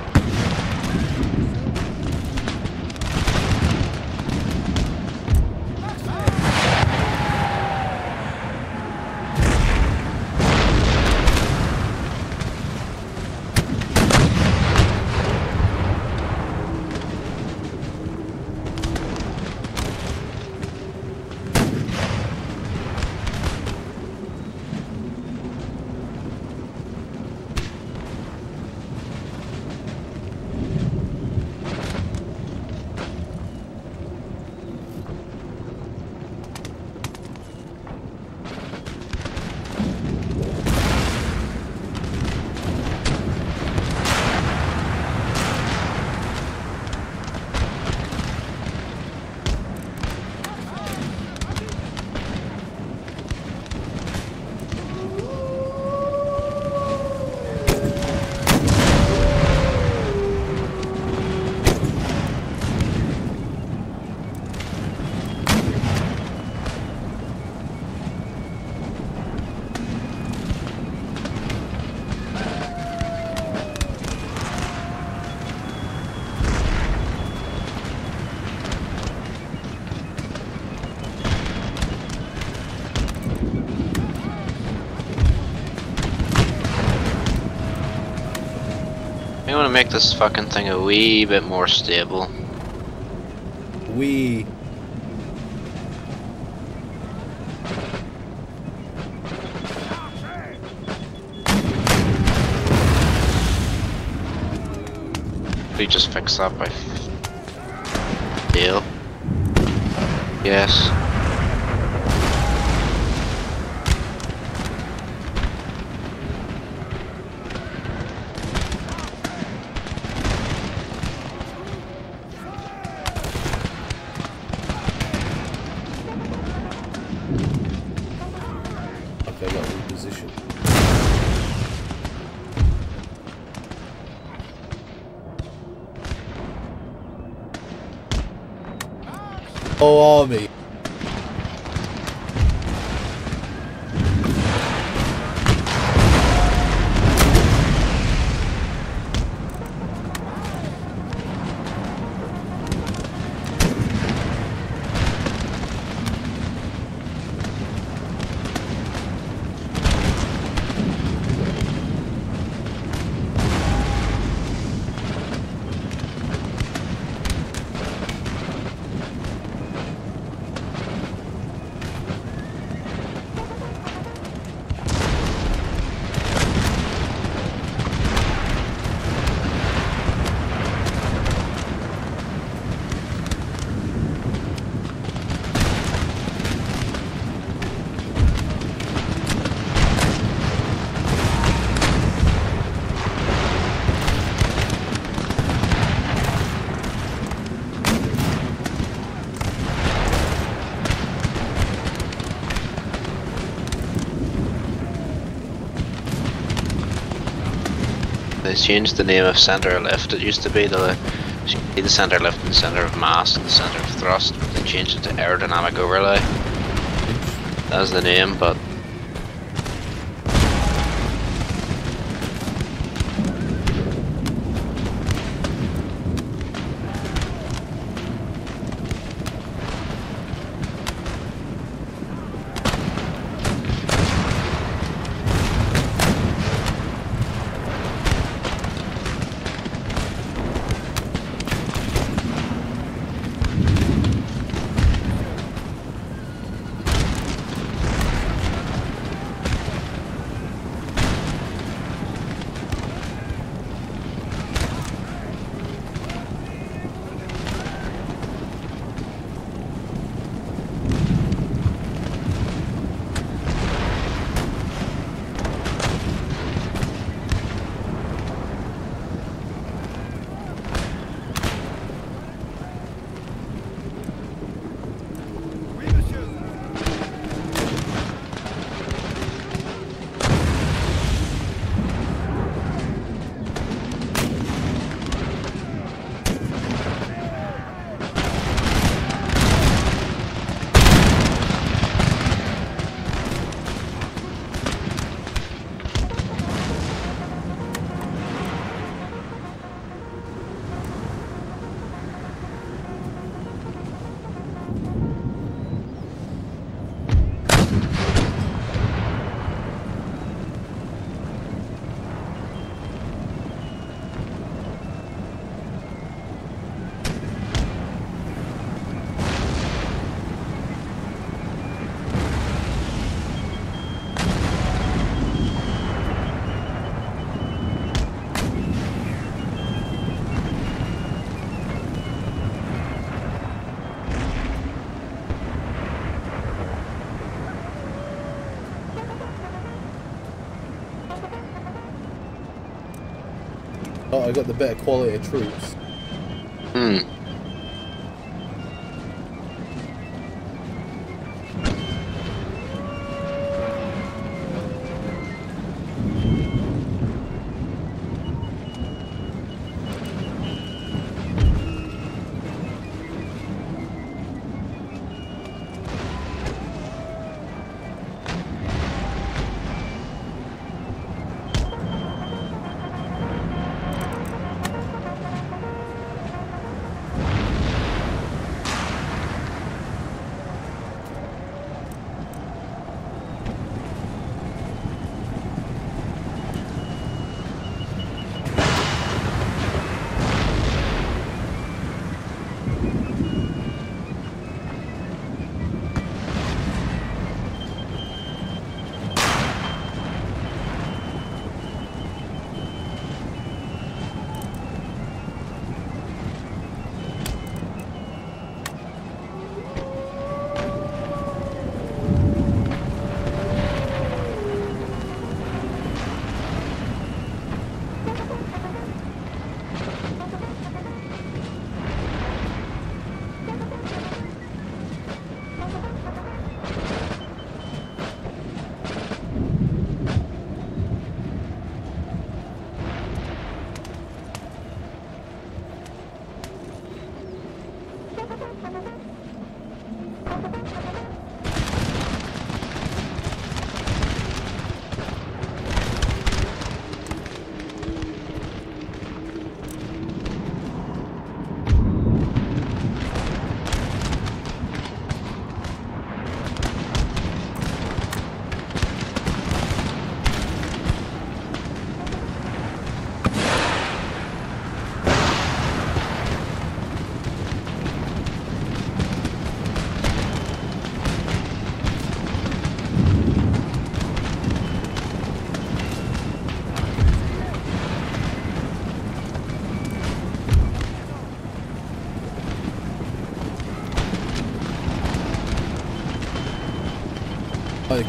I want to make this fucking thing a wee bit more stable. We. We just fix that by deal. Yes. Okay, got reposition. Oh, army. They changed the name of centre left. It used to be the centre left and the centre of mass and the centre of thrust. They changed it to aerodynamic overlay. That's the name, but Oh, I got the better quality of troops. Hmm.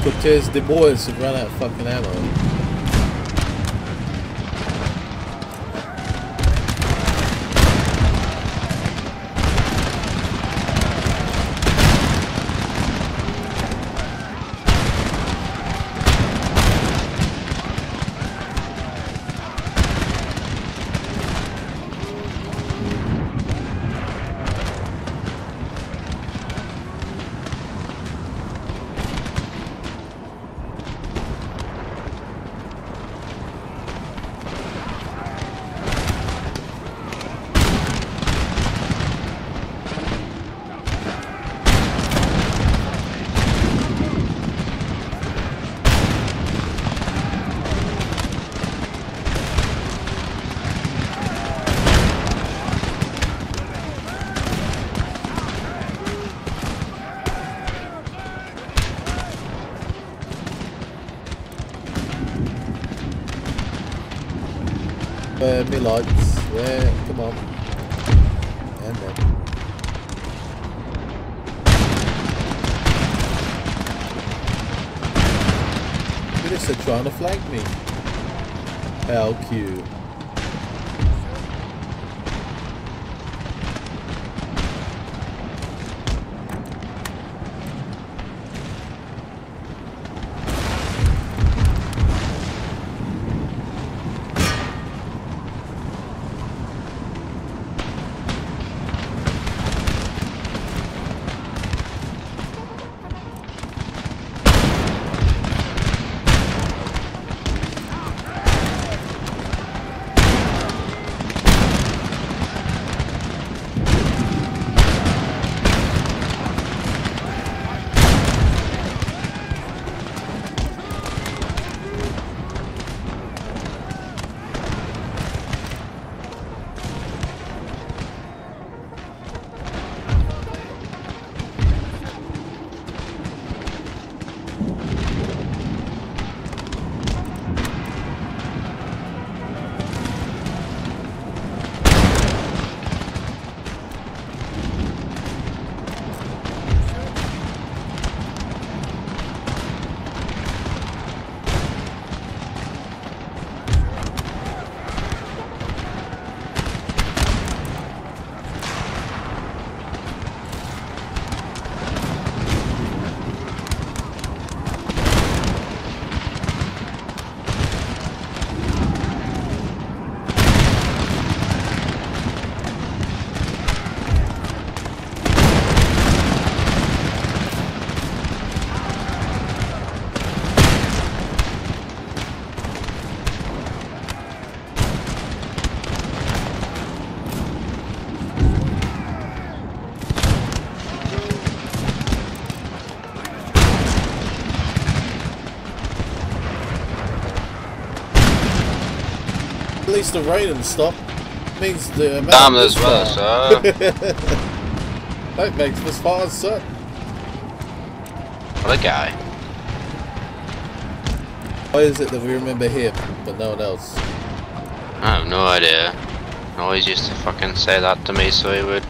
Cortez de boys have run out of fucking ammo. Where me lights? Where? Come on. And then. Look at this, they're trying to flank me. How cute. At least the rain stopped. Means the amount Damn of this weather, sir. That makes this far, sir. What a guy. Why is it that we remember him, but no one else? I have no idea. I always used to fucking say that to me, so he would.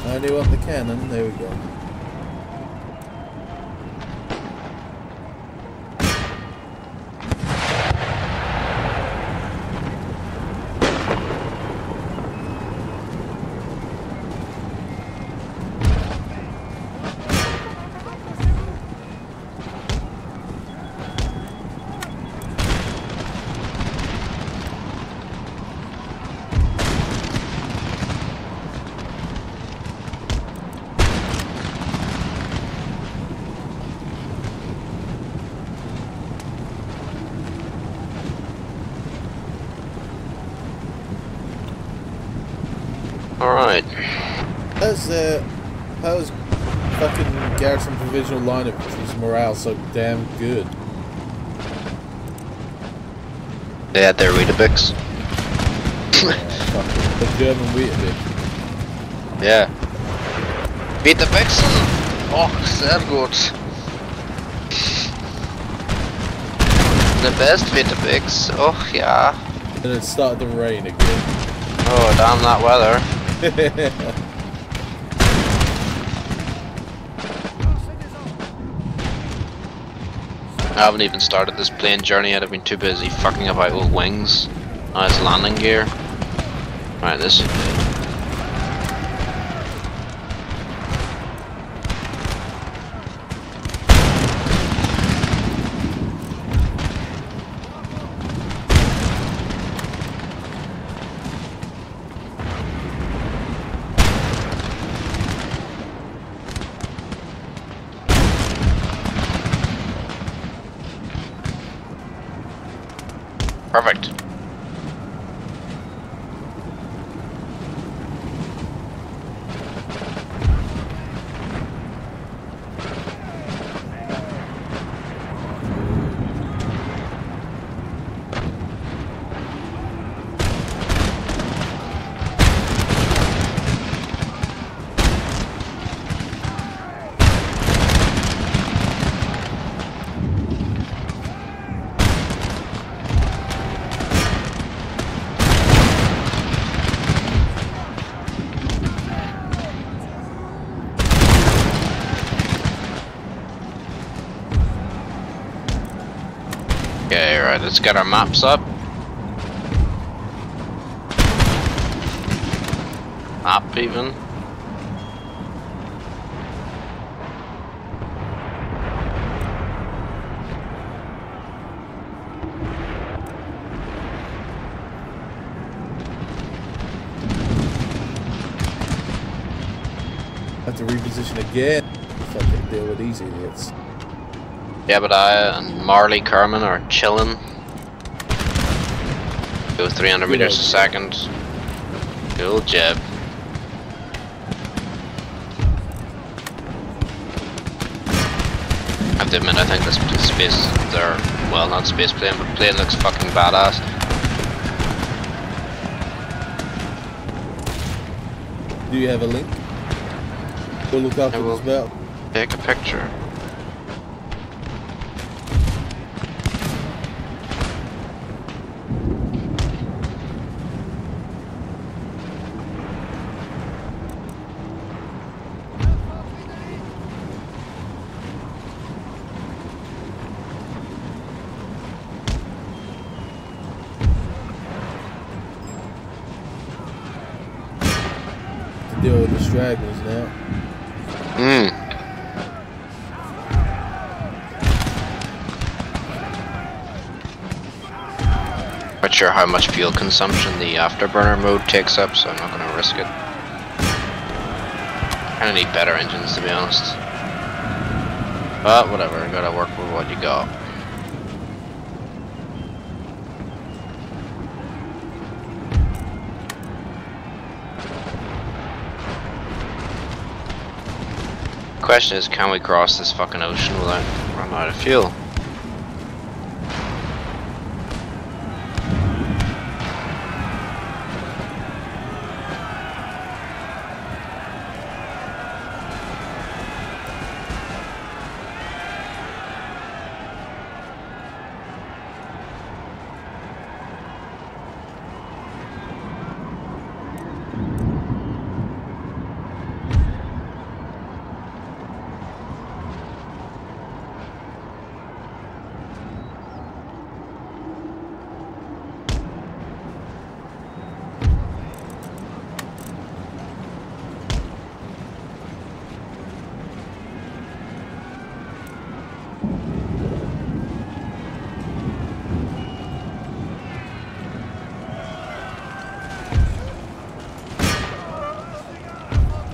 I only want the cannon, there we go. Alright. How's fucking Garrison Provisional line of morale so damn good? They had their Weetabix. The German Weetabix. Ja. Weetabixen! Och, sehr gut. The best Weetabix. Och, ja. And it started to rain again. Oh, damn that weather. I haven't even started this plane journey yet. I've been too busy fucking about with wings. Now it's landing gear. Right, this should be. Perfect. Okay, right, let's get our maps up. up even. Have to reposition again. Fucking deal with these idiots. Yeah, but I and Marley Kerman are chilling. Go 300 meters a second. Cool jab. I have to admit, I think this space, well, not space plane, but plane looks fucking badass. Do you have a link? We'll look up as well. Take a picture. Deal with the stragglers now. Not sure how much fuel consumption the afterburner mode takes up, so I'm not going to risk it. Kinda need better engines, to be honest. But whatever, you gotta work with what you got. Question is, can we cross this fucking ocean without running out of fuel?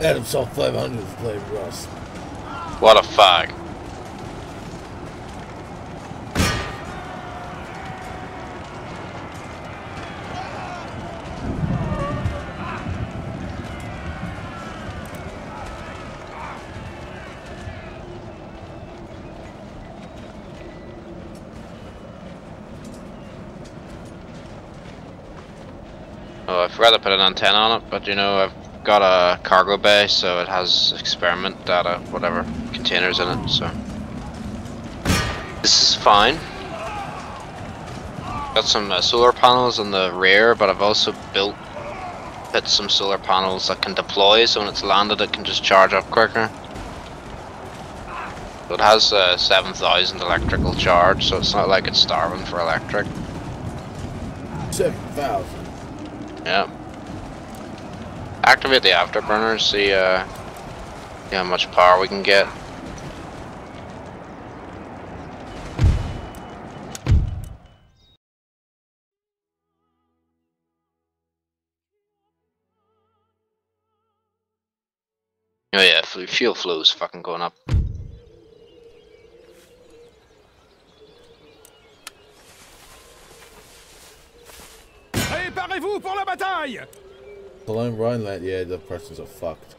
Adam saw 500 played Rust. What a fag. Oh, I forgot to put an antenna on it, but you know, I've got a cargo bay, so it has experiment data, whatever, containers in it, so this is fine. Got some solar panels in the rear, but I've also put some solar panels that can deploy, so when it's landed it can just charge up quicker. So it has 7,000 electrical charge, so it's not like it's starving for electric. 7,000. Yeah. Activate the afterburners, see how much power we can get. Oh yeah, fuel flow is fucking going up. Préparez-vous pour la bataille! Cologne Rhineland, yeah, the Prussians are fucked.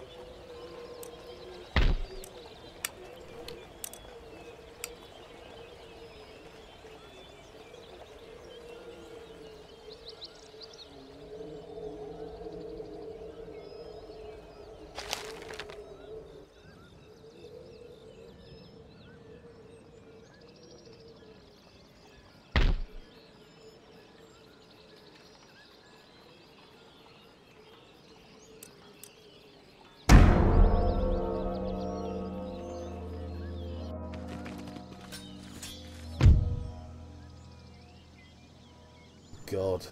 God.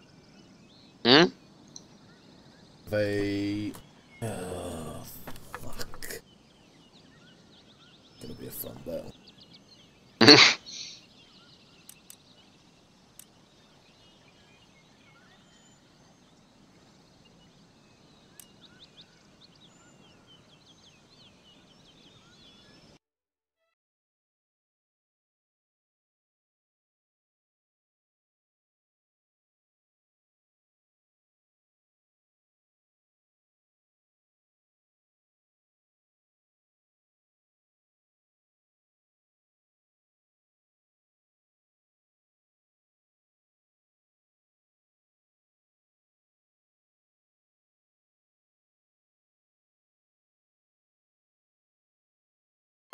Hmm? They Oh, fuck. Gonna be a fun battle.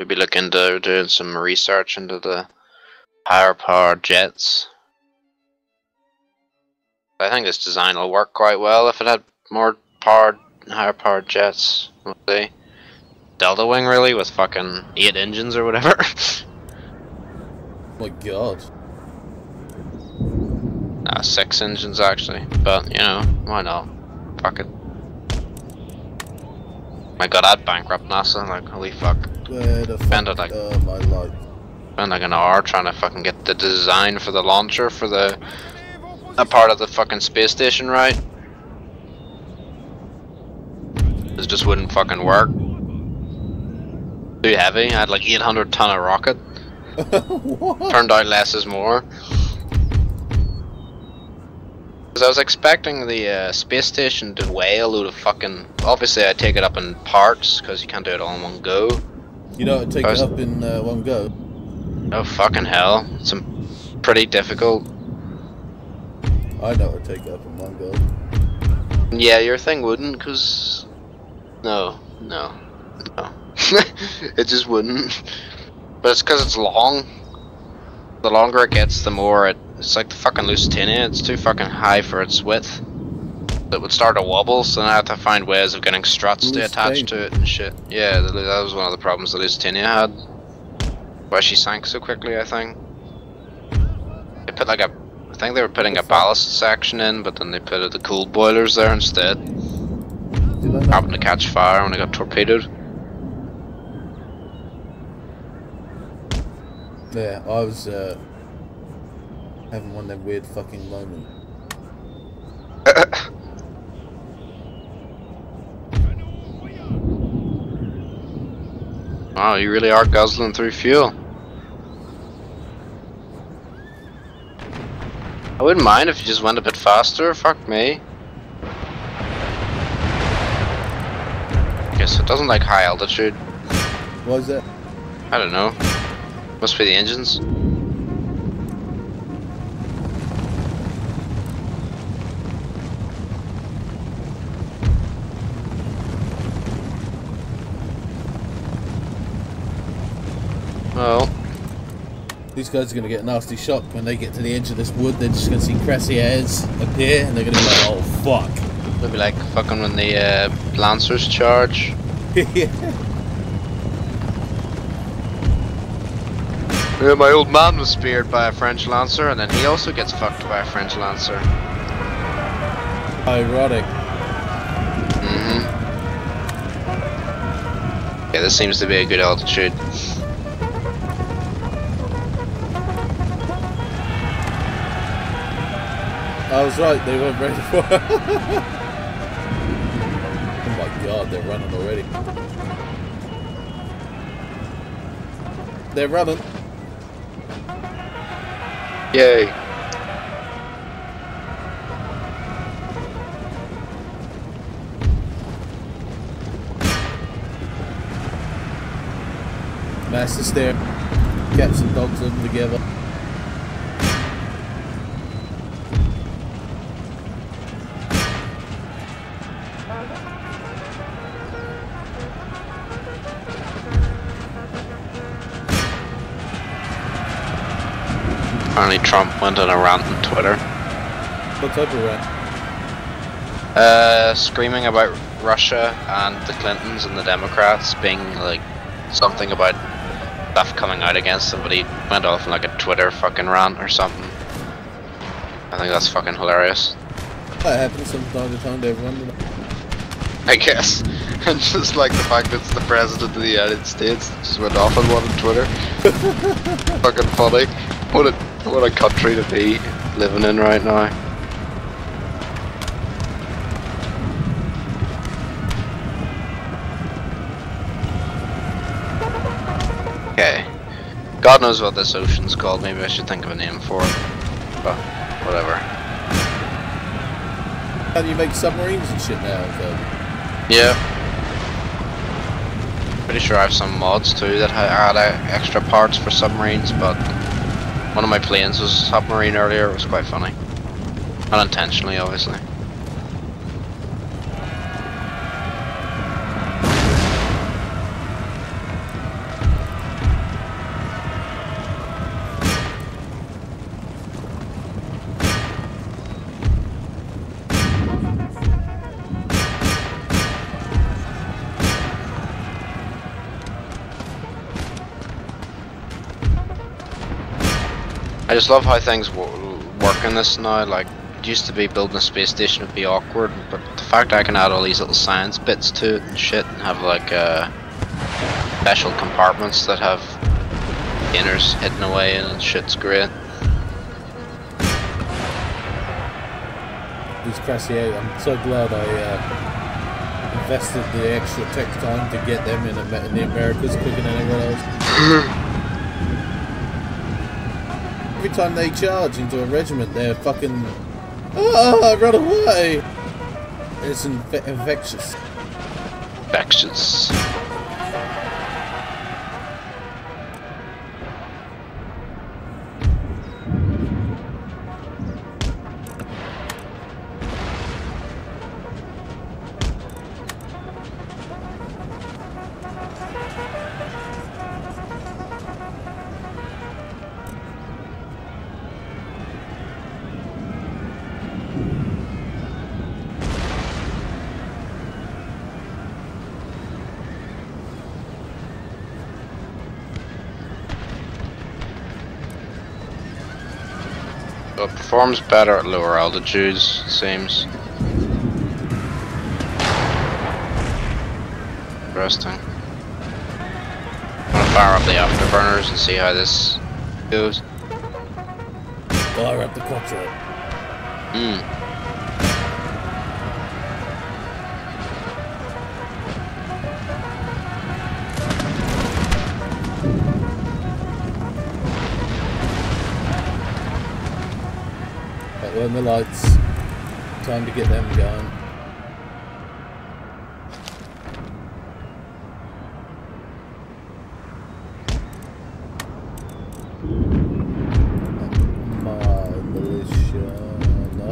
Maybe look into doing some research into the higher powered jets. I think this design will work quite well if it had more powered, higher powered jets. We'll see. Delta Wing really with fucking 8 engines or whatever. Oh my god. Nah, 6 engines actually, but you know, why not? Fuck it. My god, I'd bankrupt NASA, like holy fuck. Where the Spend fuck it like, my life? spend like an hour trying to fucking get the design for the launcher for the that part of the fucking space station right. It just wouldn't fucking work. Too heavy. I had like 800 ton of rocket. What? Turned out less is more. Because I was expecting the space station to weigh a load of fucking. Obviously, I take it up in parts because you can't do it all in one go. You know how to take it up in one go? Oh fucking hell! It's pretty difficult. I know how to take it up in one go. Yeah, your thing wouldn't, cause no. It just wouldn't. But it's cause it's long. The longer it gets, the more it's like the fucking Lusitania. It's too fucking high for its width. It would start to wobble, so then I have to find ways of getting struts to attach to it and shit. Yeah, that was one of the problems the Lusitania had. Why she sank so quickly, I think. They put like I think they were putting a ballast section in, but then they put the cool boilers there instead. Happened to catch fire when it got torpedoed. Yeah, I was having one of them weird fucking moments. Wow, you really are guzzling through fuel. I wouldn't mind if you just went a bit faster, fuck me. Guess it doesn't like high altitude. Why is that? I don't know. Must be the engines. Well, These guys are going to get a nasty shock when they get to the edge of this wood. They're just going to see crassy hairs appear and they're going to be like, oh fuck. it'll be like fucking when the Lancers charge. Yeah, my old man was speared by a French Lancer, and then he also gets fucked by a French Lancer. Ironic. Yeah, this seems to be a good altitude. I was right, they weren't ready for it. Oh my god, they're running already. They're running. Yay. Master stare. Cats and dogs living together. Apparently Trump went on a rant on Twitter. What type of rant? Screaming about Russia and the Clintons and the Democrats being like something about stuff coming out against them, but he went off on like a Twitter fucking rant or something. I think that's fucking hilarious. That happens from time to time to everyone. I guess. And just like the fact that it's the President of the United States that just went off on one on Twitter. Fucking funny. What a country to be living in right now. Okay. God knows what this ocean's called, maybe I should think of a name for it. But, whatever. How do you make submarines and shit now, though? Yeah. Pretty sure I have some mods too that add extra parts for submarines, but one of my planes was a submarine earlier, it was quite funny. Unintentionally, obviously. I just love how things work in this now. Like, it used to be building a space station would be awkward, but the fact I can add all these little science bits to it and shit, and have like special compartments that have inners hidden away in and shit's great. These Crassier, I'm so glad I invested the extra tech time to get them in the Americas quicker than anyone else. Every time they charge into a regiment, they're fucking... Oh, run away! It's infectious. Infectious. So it performs better at lower altitudes, it seems. Interesting. I'm gonna fire up the afterburners and see how this goes. Fire up the quattro. Burn the lights. Time to get them going. My militia. No.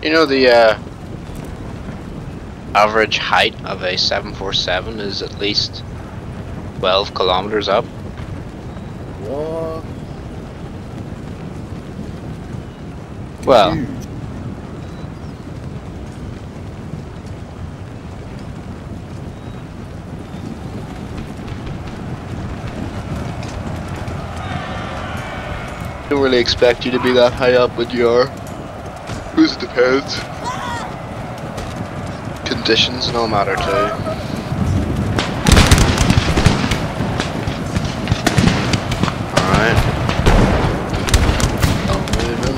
You know the average height of a 747 is at least 12 kilometers up. What? Well, Huge. don't really expect you to be that high up when you are. It depends. Conditions no matter too. Alright. I'll move in.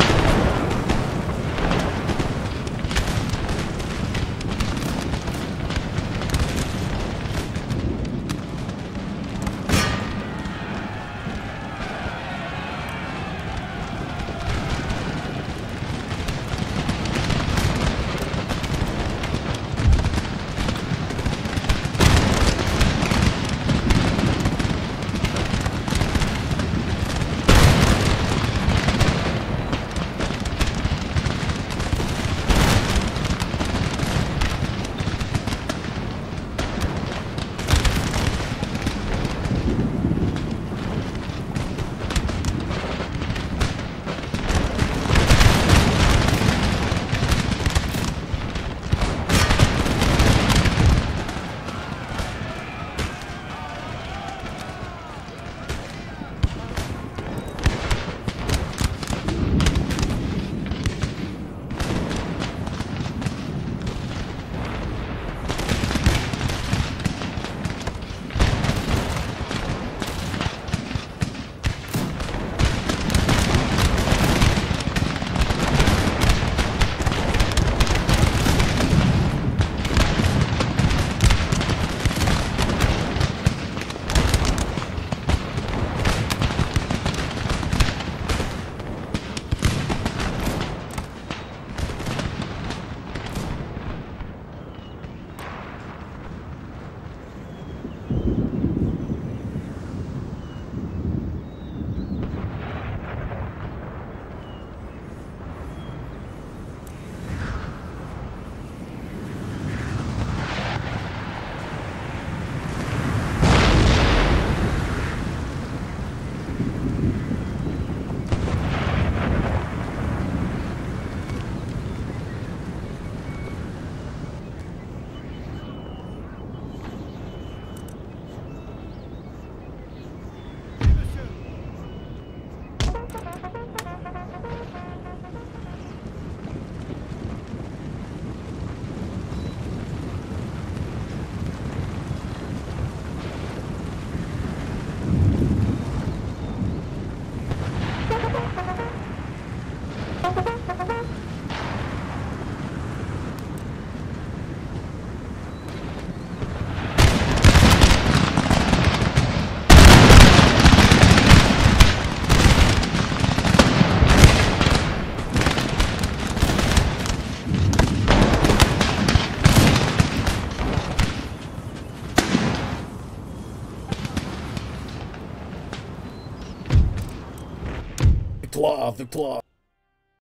Victoire.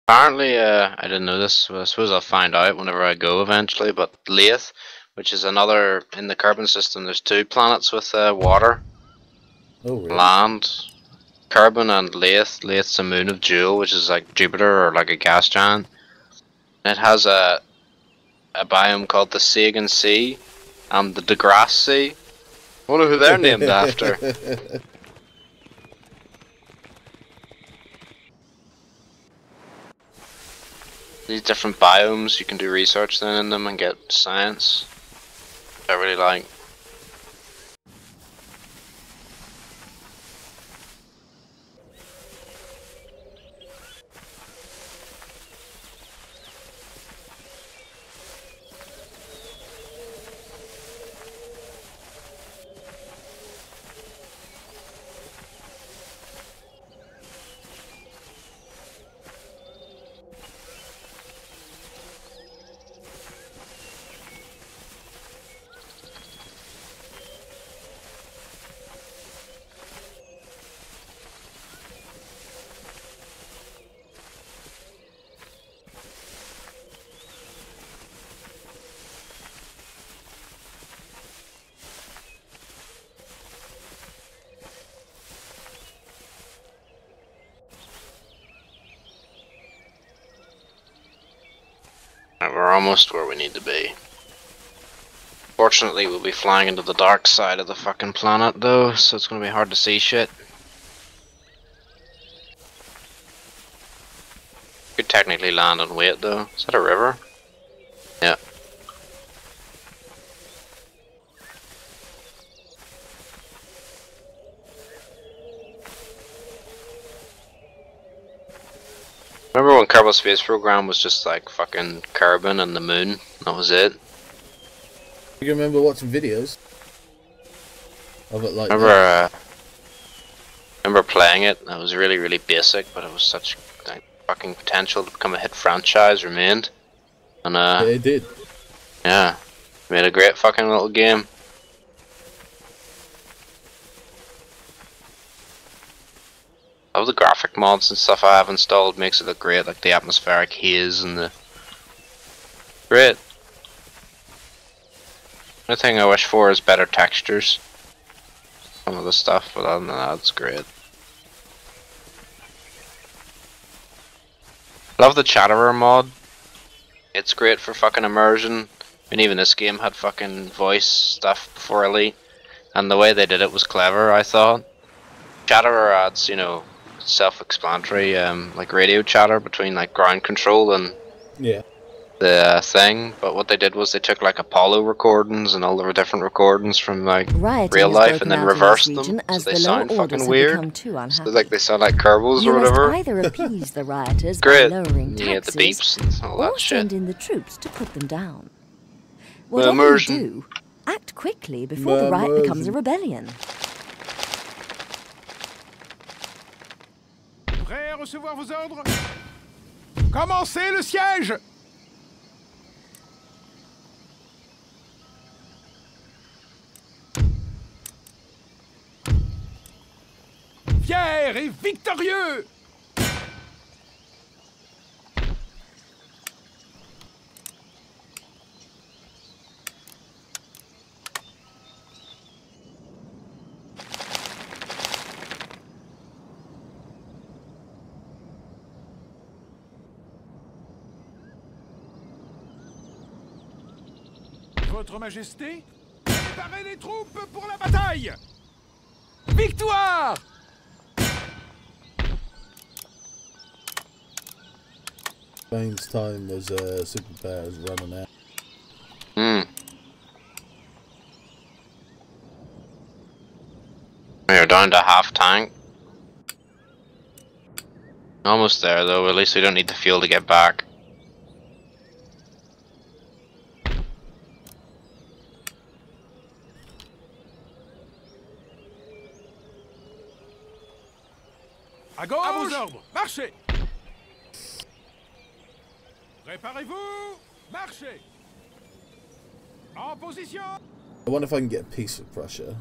Apparently, I didn't know this, so I suppose I'll find out whenever I go eventually, but Lathe, which is another, in the Kerbin system, there's two planets with water, Oh, really? land, Kerbin and Lathe. Lathe's a moon of Jewel, which is like Jupiter or like a gas giant. It has a biome called the Sagan Sea and the DeGrasse Sea. I wonder who they're named after. These different biomes, you can do research then in them and get science. I really like. Right, we're almost where we need to be. Fortunately, we'll be flying into the dark side of the fucking planet though, so it's gonna be hard to see shit. Could technically land and wait though. Is that a river? Yeah. Remember when Kerbal Space Program was just like fucking Kerbin and the moon? That was it. You remember watching videos of it like remember playing it. That was really, really basic, but it was such like fucking potential to become a hit franchise remained. And yeah, it did. yeah, made a great fucking little game. All the graphic mods and stuff I have installed makes it look great, like the atmospheric haze and the great. The thing I wish for is better textures. Some of the stuff, but other than that, it's great. Love the Chatterer mod. It's great for fucking immersion. And even this game had fucking voice stuff before Elite. And the way they did it was clever, I thought. Chatterer adds, you know, self-explanatory, like radio chatter between like ground control and yeah, the thing. But what they did was they took like Apollo recordings and all the different recordings from like real life and then reversed them, so they sound fucking weird. So like they sound like Kerbals or whatever. Either appease the rioters Great. by lowering You get the taxes, beeps and all or that shit. send in the troops to put them down. Whatever you do, act quickly before the riot becomes a rebellion. Prêt à recevoir vos ordres? Commencez le siège! Fier et victorieux! Votre Majesté, préparez les troupes pour la bataille! Victoire! Bane's time as superpower is running out. We're down to half tank. Almost there though, at least we don't need the fuel to get back. À gauche! À vos ordres! Marchez! Préparez-vous! Marchez! En position! I wonder if I can get a piece of Prussia.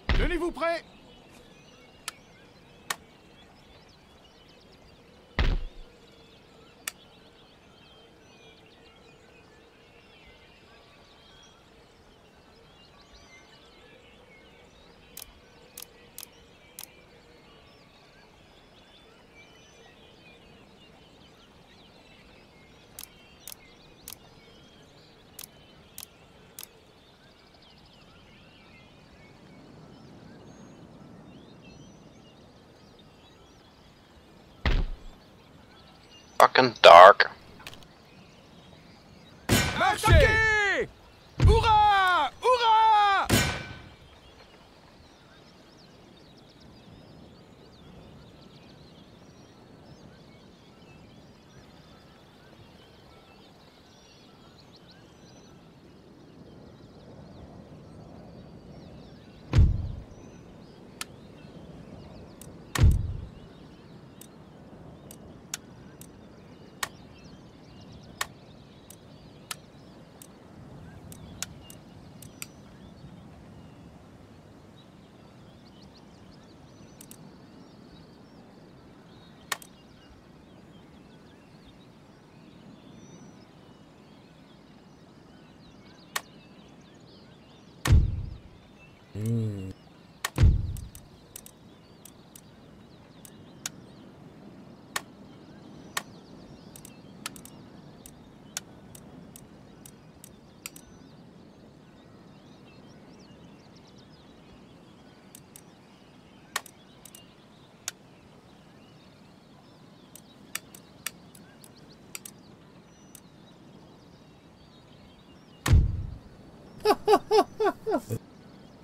Tenez-vous prêts! Fucking dark. Marchez! Hurrah! Hurrah!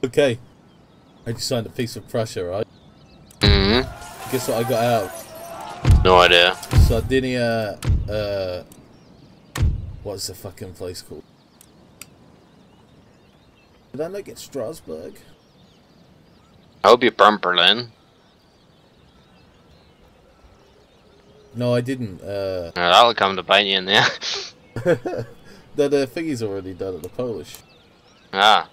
Okay. I just signed a piece of Prussia, right? Mm-hmm. Guess what I got out? No idea. Sardinia, what's the fucking place called? Did I not get Strasbourg? I hope you burnt Berlin. No, I didn't. That'll come to bite you in the end. The thingy's already done at the Polish. Ah.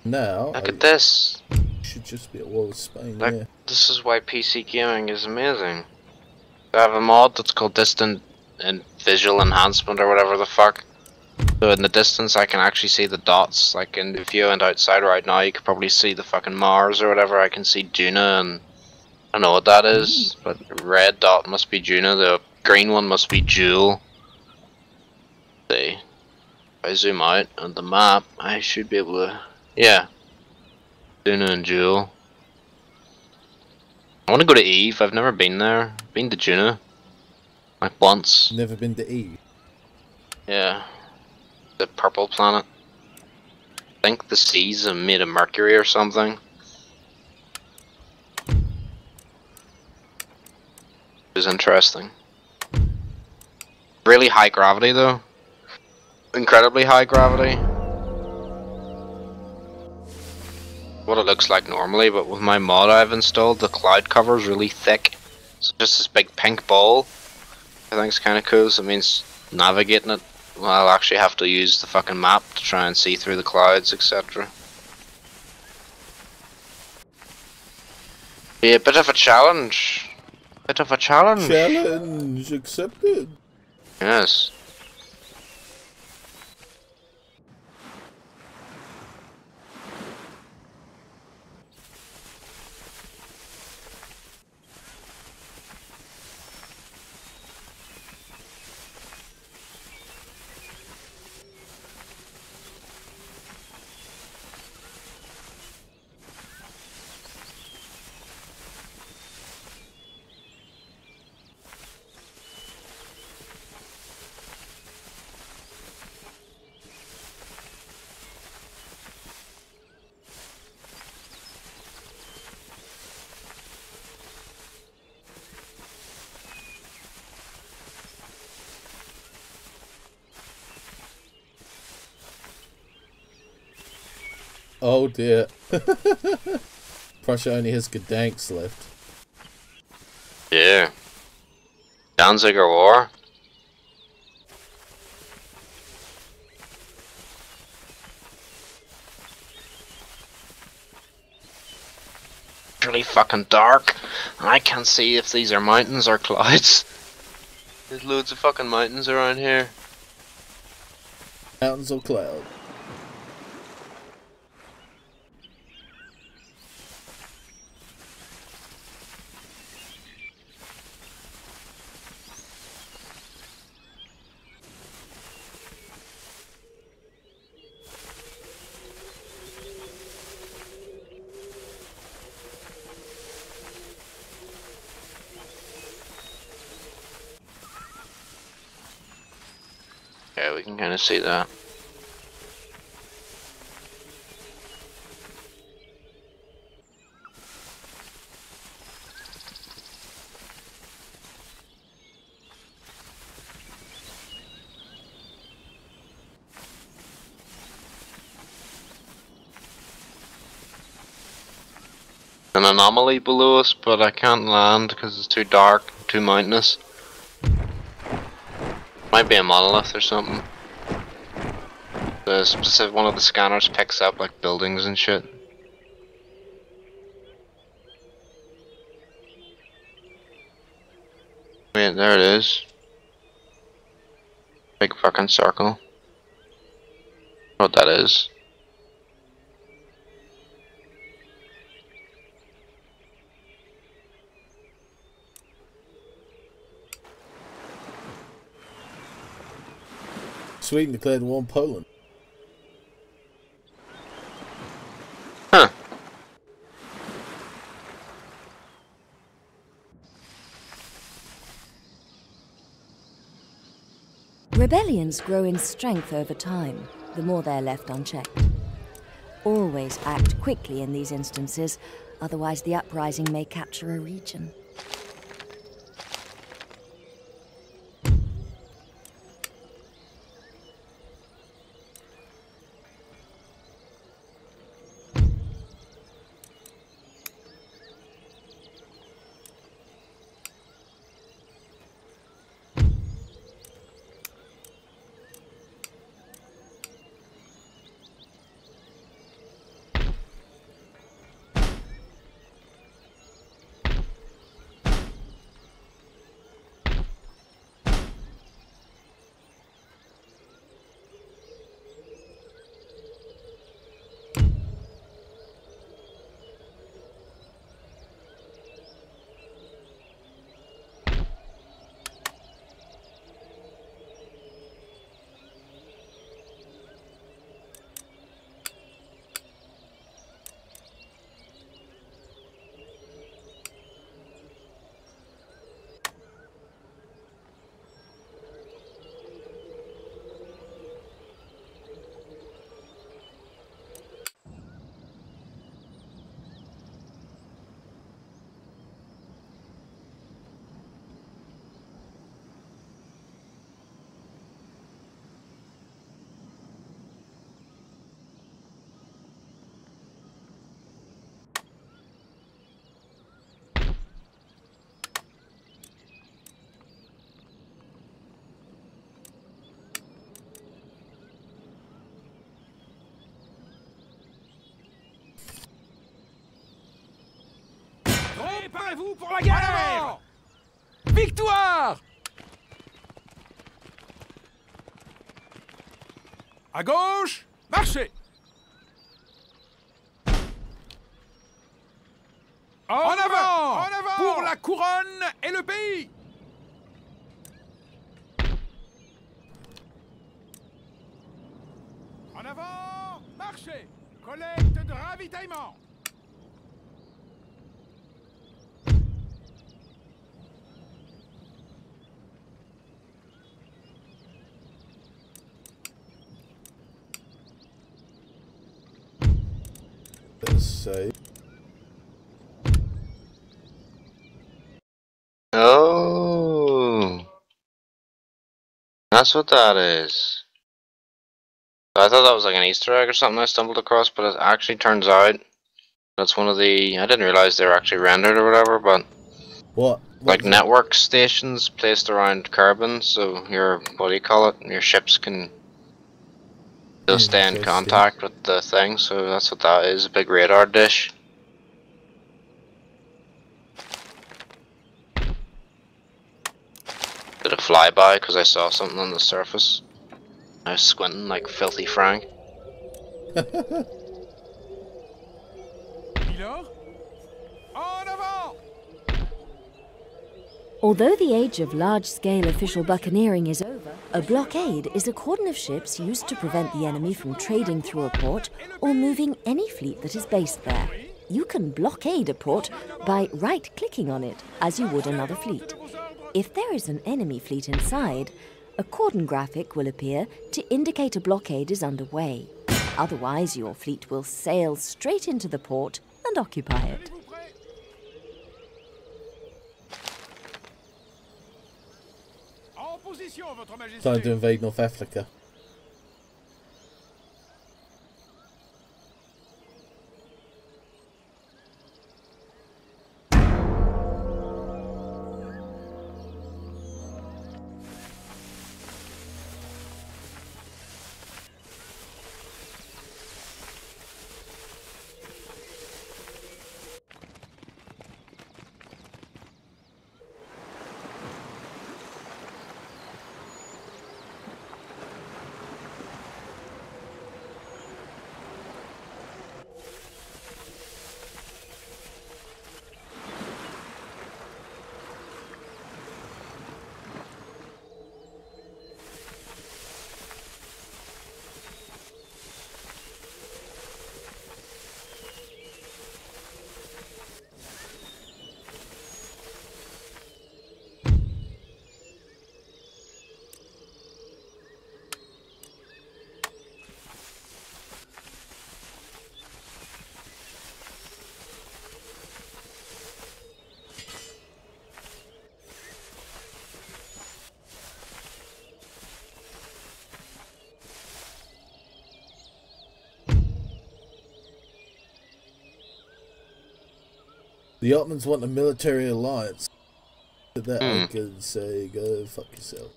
Now, Look at this. Should just be at war with Spain, Like, yeah. this is why PC gaming is amazing. I have a mod that's called Distant and Visual Enhancement or whatever the fuck. So in the distance I can actually see the dots. Like if you went outside right now you could probably see the fucking Mars or whatever. I can see Juna and I don't know what that is, but the red dot must be Juna, the green one must be Jewel. See. If I zoom out on the map I should be able to, yeah. Juna and Jewel. I want to go to Eve. I've never been there. Been to Juna, like once. Never been to Eve. Yeah, the purple planet. I think the seas are made of mercury or something. It was interesting. Really high gravity though. Incredibly high gravity. What it looks like normally, but with my mod I've installed, the cloud cover is really thick. It's just this big pink ball. I think it's kind of cool, so it means navigating it, well, I'll actually have to use the fucking map to try and see through the clouds, etc. Be a bit of a challenge. Bit of a challenge. Challenge accepted. Yes. Oh dear. Prussia only has Gdansk left. Yeah. Danziger War. It's really fucking dark. I can't see if these are mountains or clouds. There's loads of fucking mountains around here. Mountains or cloud? Yeah, we can kind of see that. An anomaly below us, but I can't land because it's too dark, too mountainous. Might be a monolith or something. The specific one of the scanners picks up like buildings and shit. Wait, there it is. Big fucking circle. What that is. Sweden declared war on Poland. Huh. Rebellions grow in strength over time. the more they're left unchecked. Always act quickly in these instances, otherwise the uprising may capture a region. Préparez-vous pour la guerre! Victoire! À gauche, marchez! En avant! En avant! Pour la couronne et le pays! En avant, marchez! Collecte de ravitaillement! Say. Oh, that's what that is. I thought that was like an Easter egg or something I stumbled across, but it actually turns out that's one of the. I didn't realize they were actually rendered or whatever, but What like network stations placed around Kerbin, so your what do you call it? Your ships can still stay in contact with the thing. So that's what that is—a big radar dish. Did a flyby because I saw something on the surface. I was squinting like filthy Frank. Milord, en avant! Although the age of large-scale official buccaneering is over, a blockade is a cordon of ships used to prevent the enemy from trading through a port or moving any fleet that is based there. You can blockade a port by right-clicking on it, as you would another fleet. If there is an enemy fleet inside, a cordon graphic will appear to indicate a blockade is underway. Otherwise, your fleet will sail straight into the port and occupy it. En position, Votre Majesté. Time to invade North Africa. The Ottomans want a military alliance. To that I can say, go fuck yourself.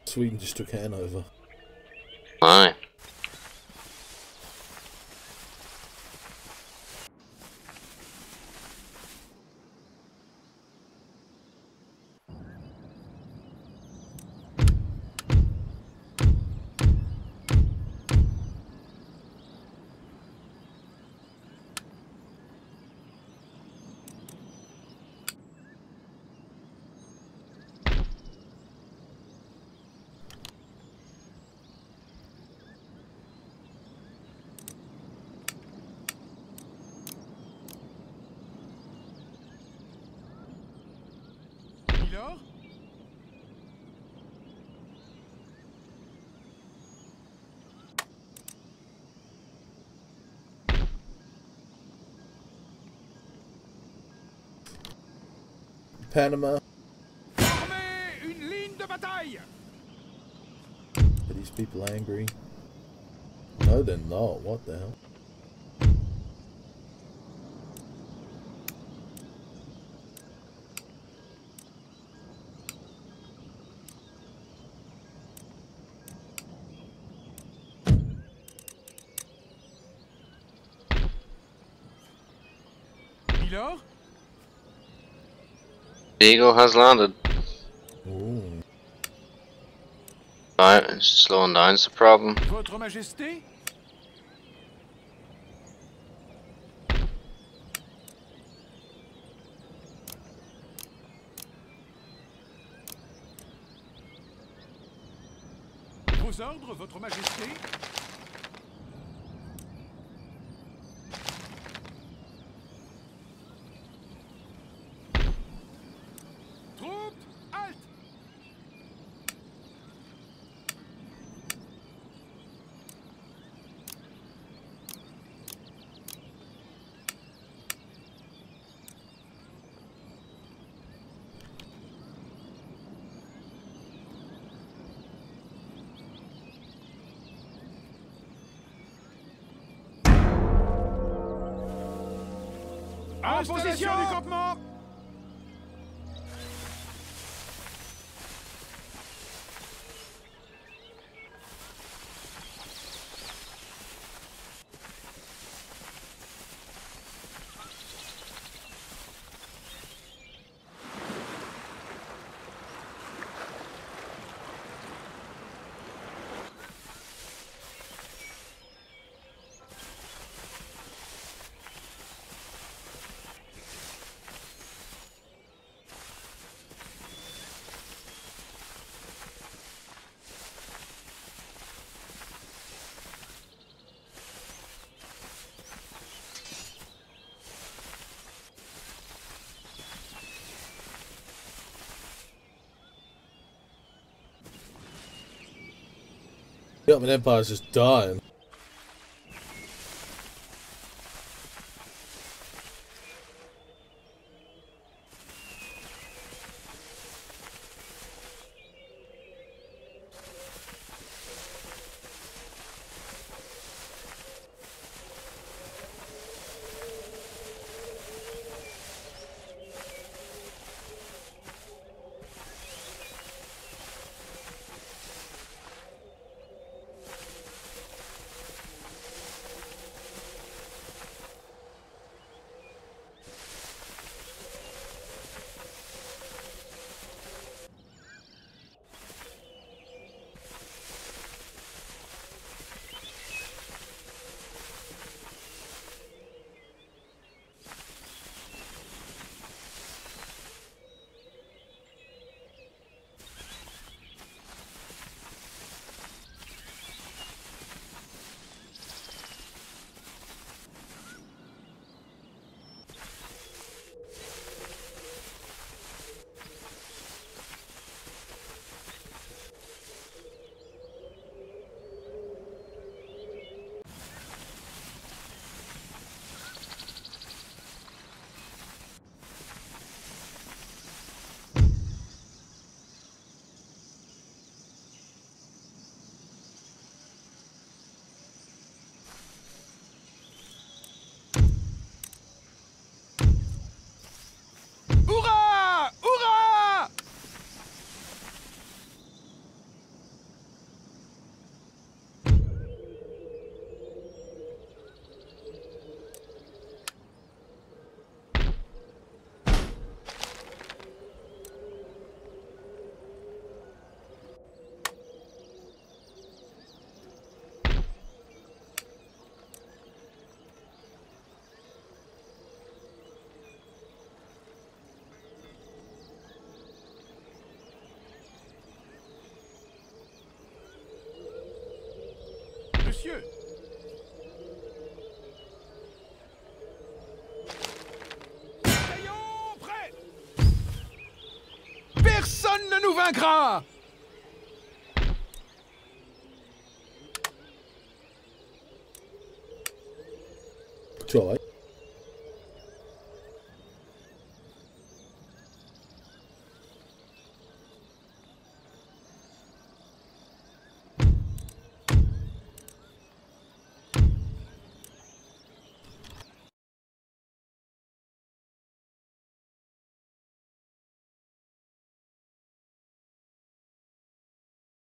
Sweden just took Hanover. Aye. Milord? Panama. Formez une ligne de bataille! Are these people angry? No, they're not. What the hell? Milord? The Eagle has landed. Ooh. Right, it's slowing down's the problem. Votre Majesté? Vos ordres, Votre Majesté? Troupes, halte! En position du campement! The Ottoman Empire's just dying. messieurs. Bataillon prêt. Personne ne nous vaincra. Try.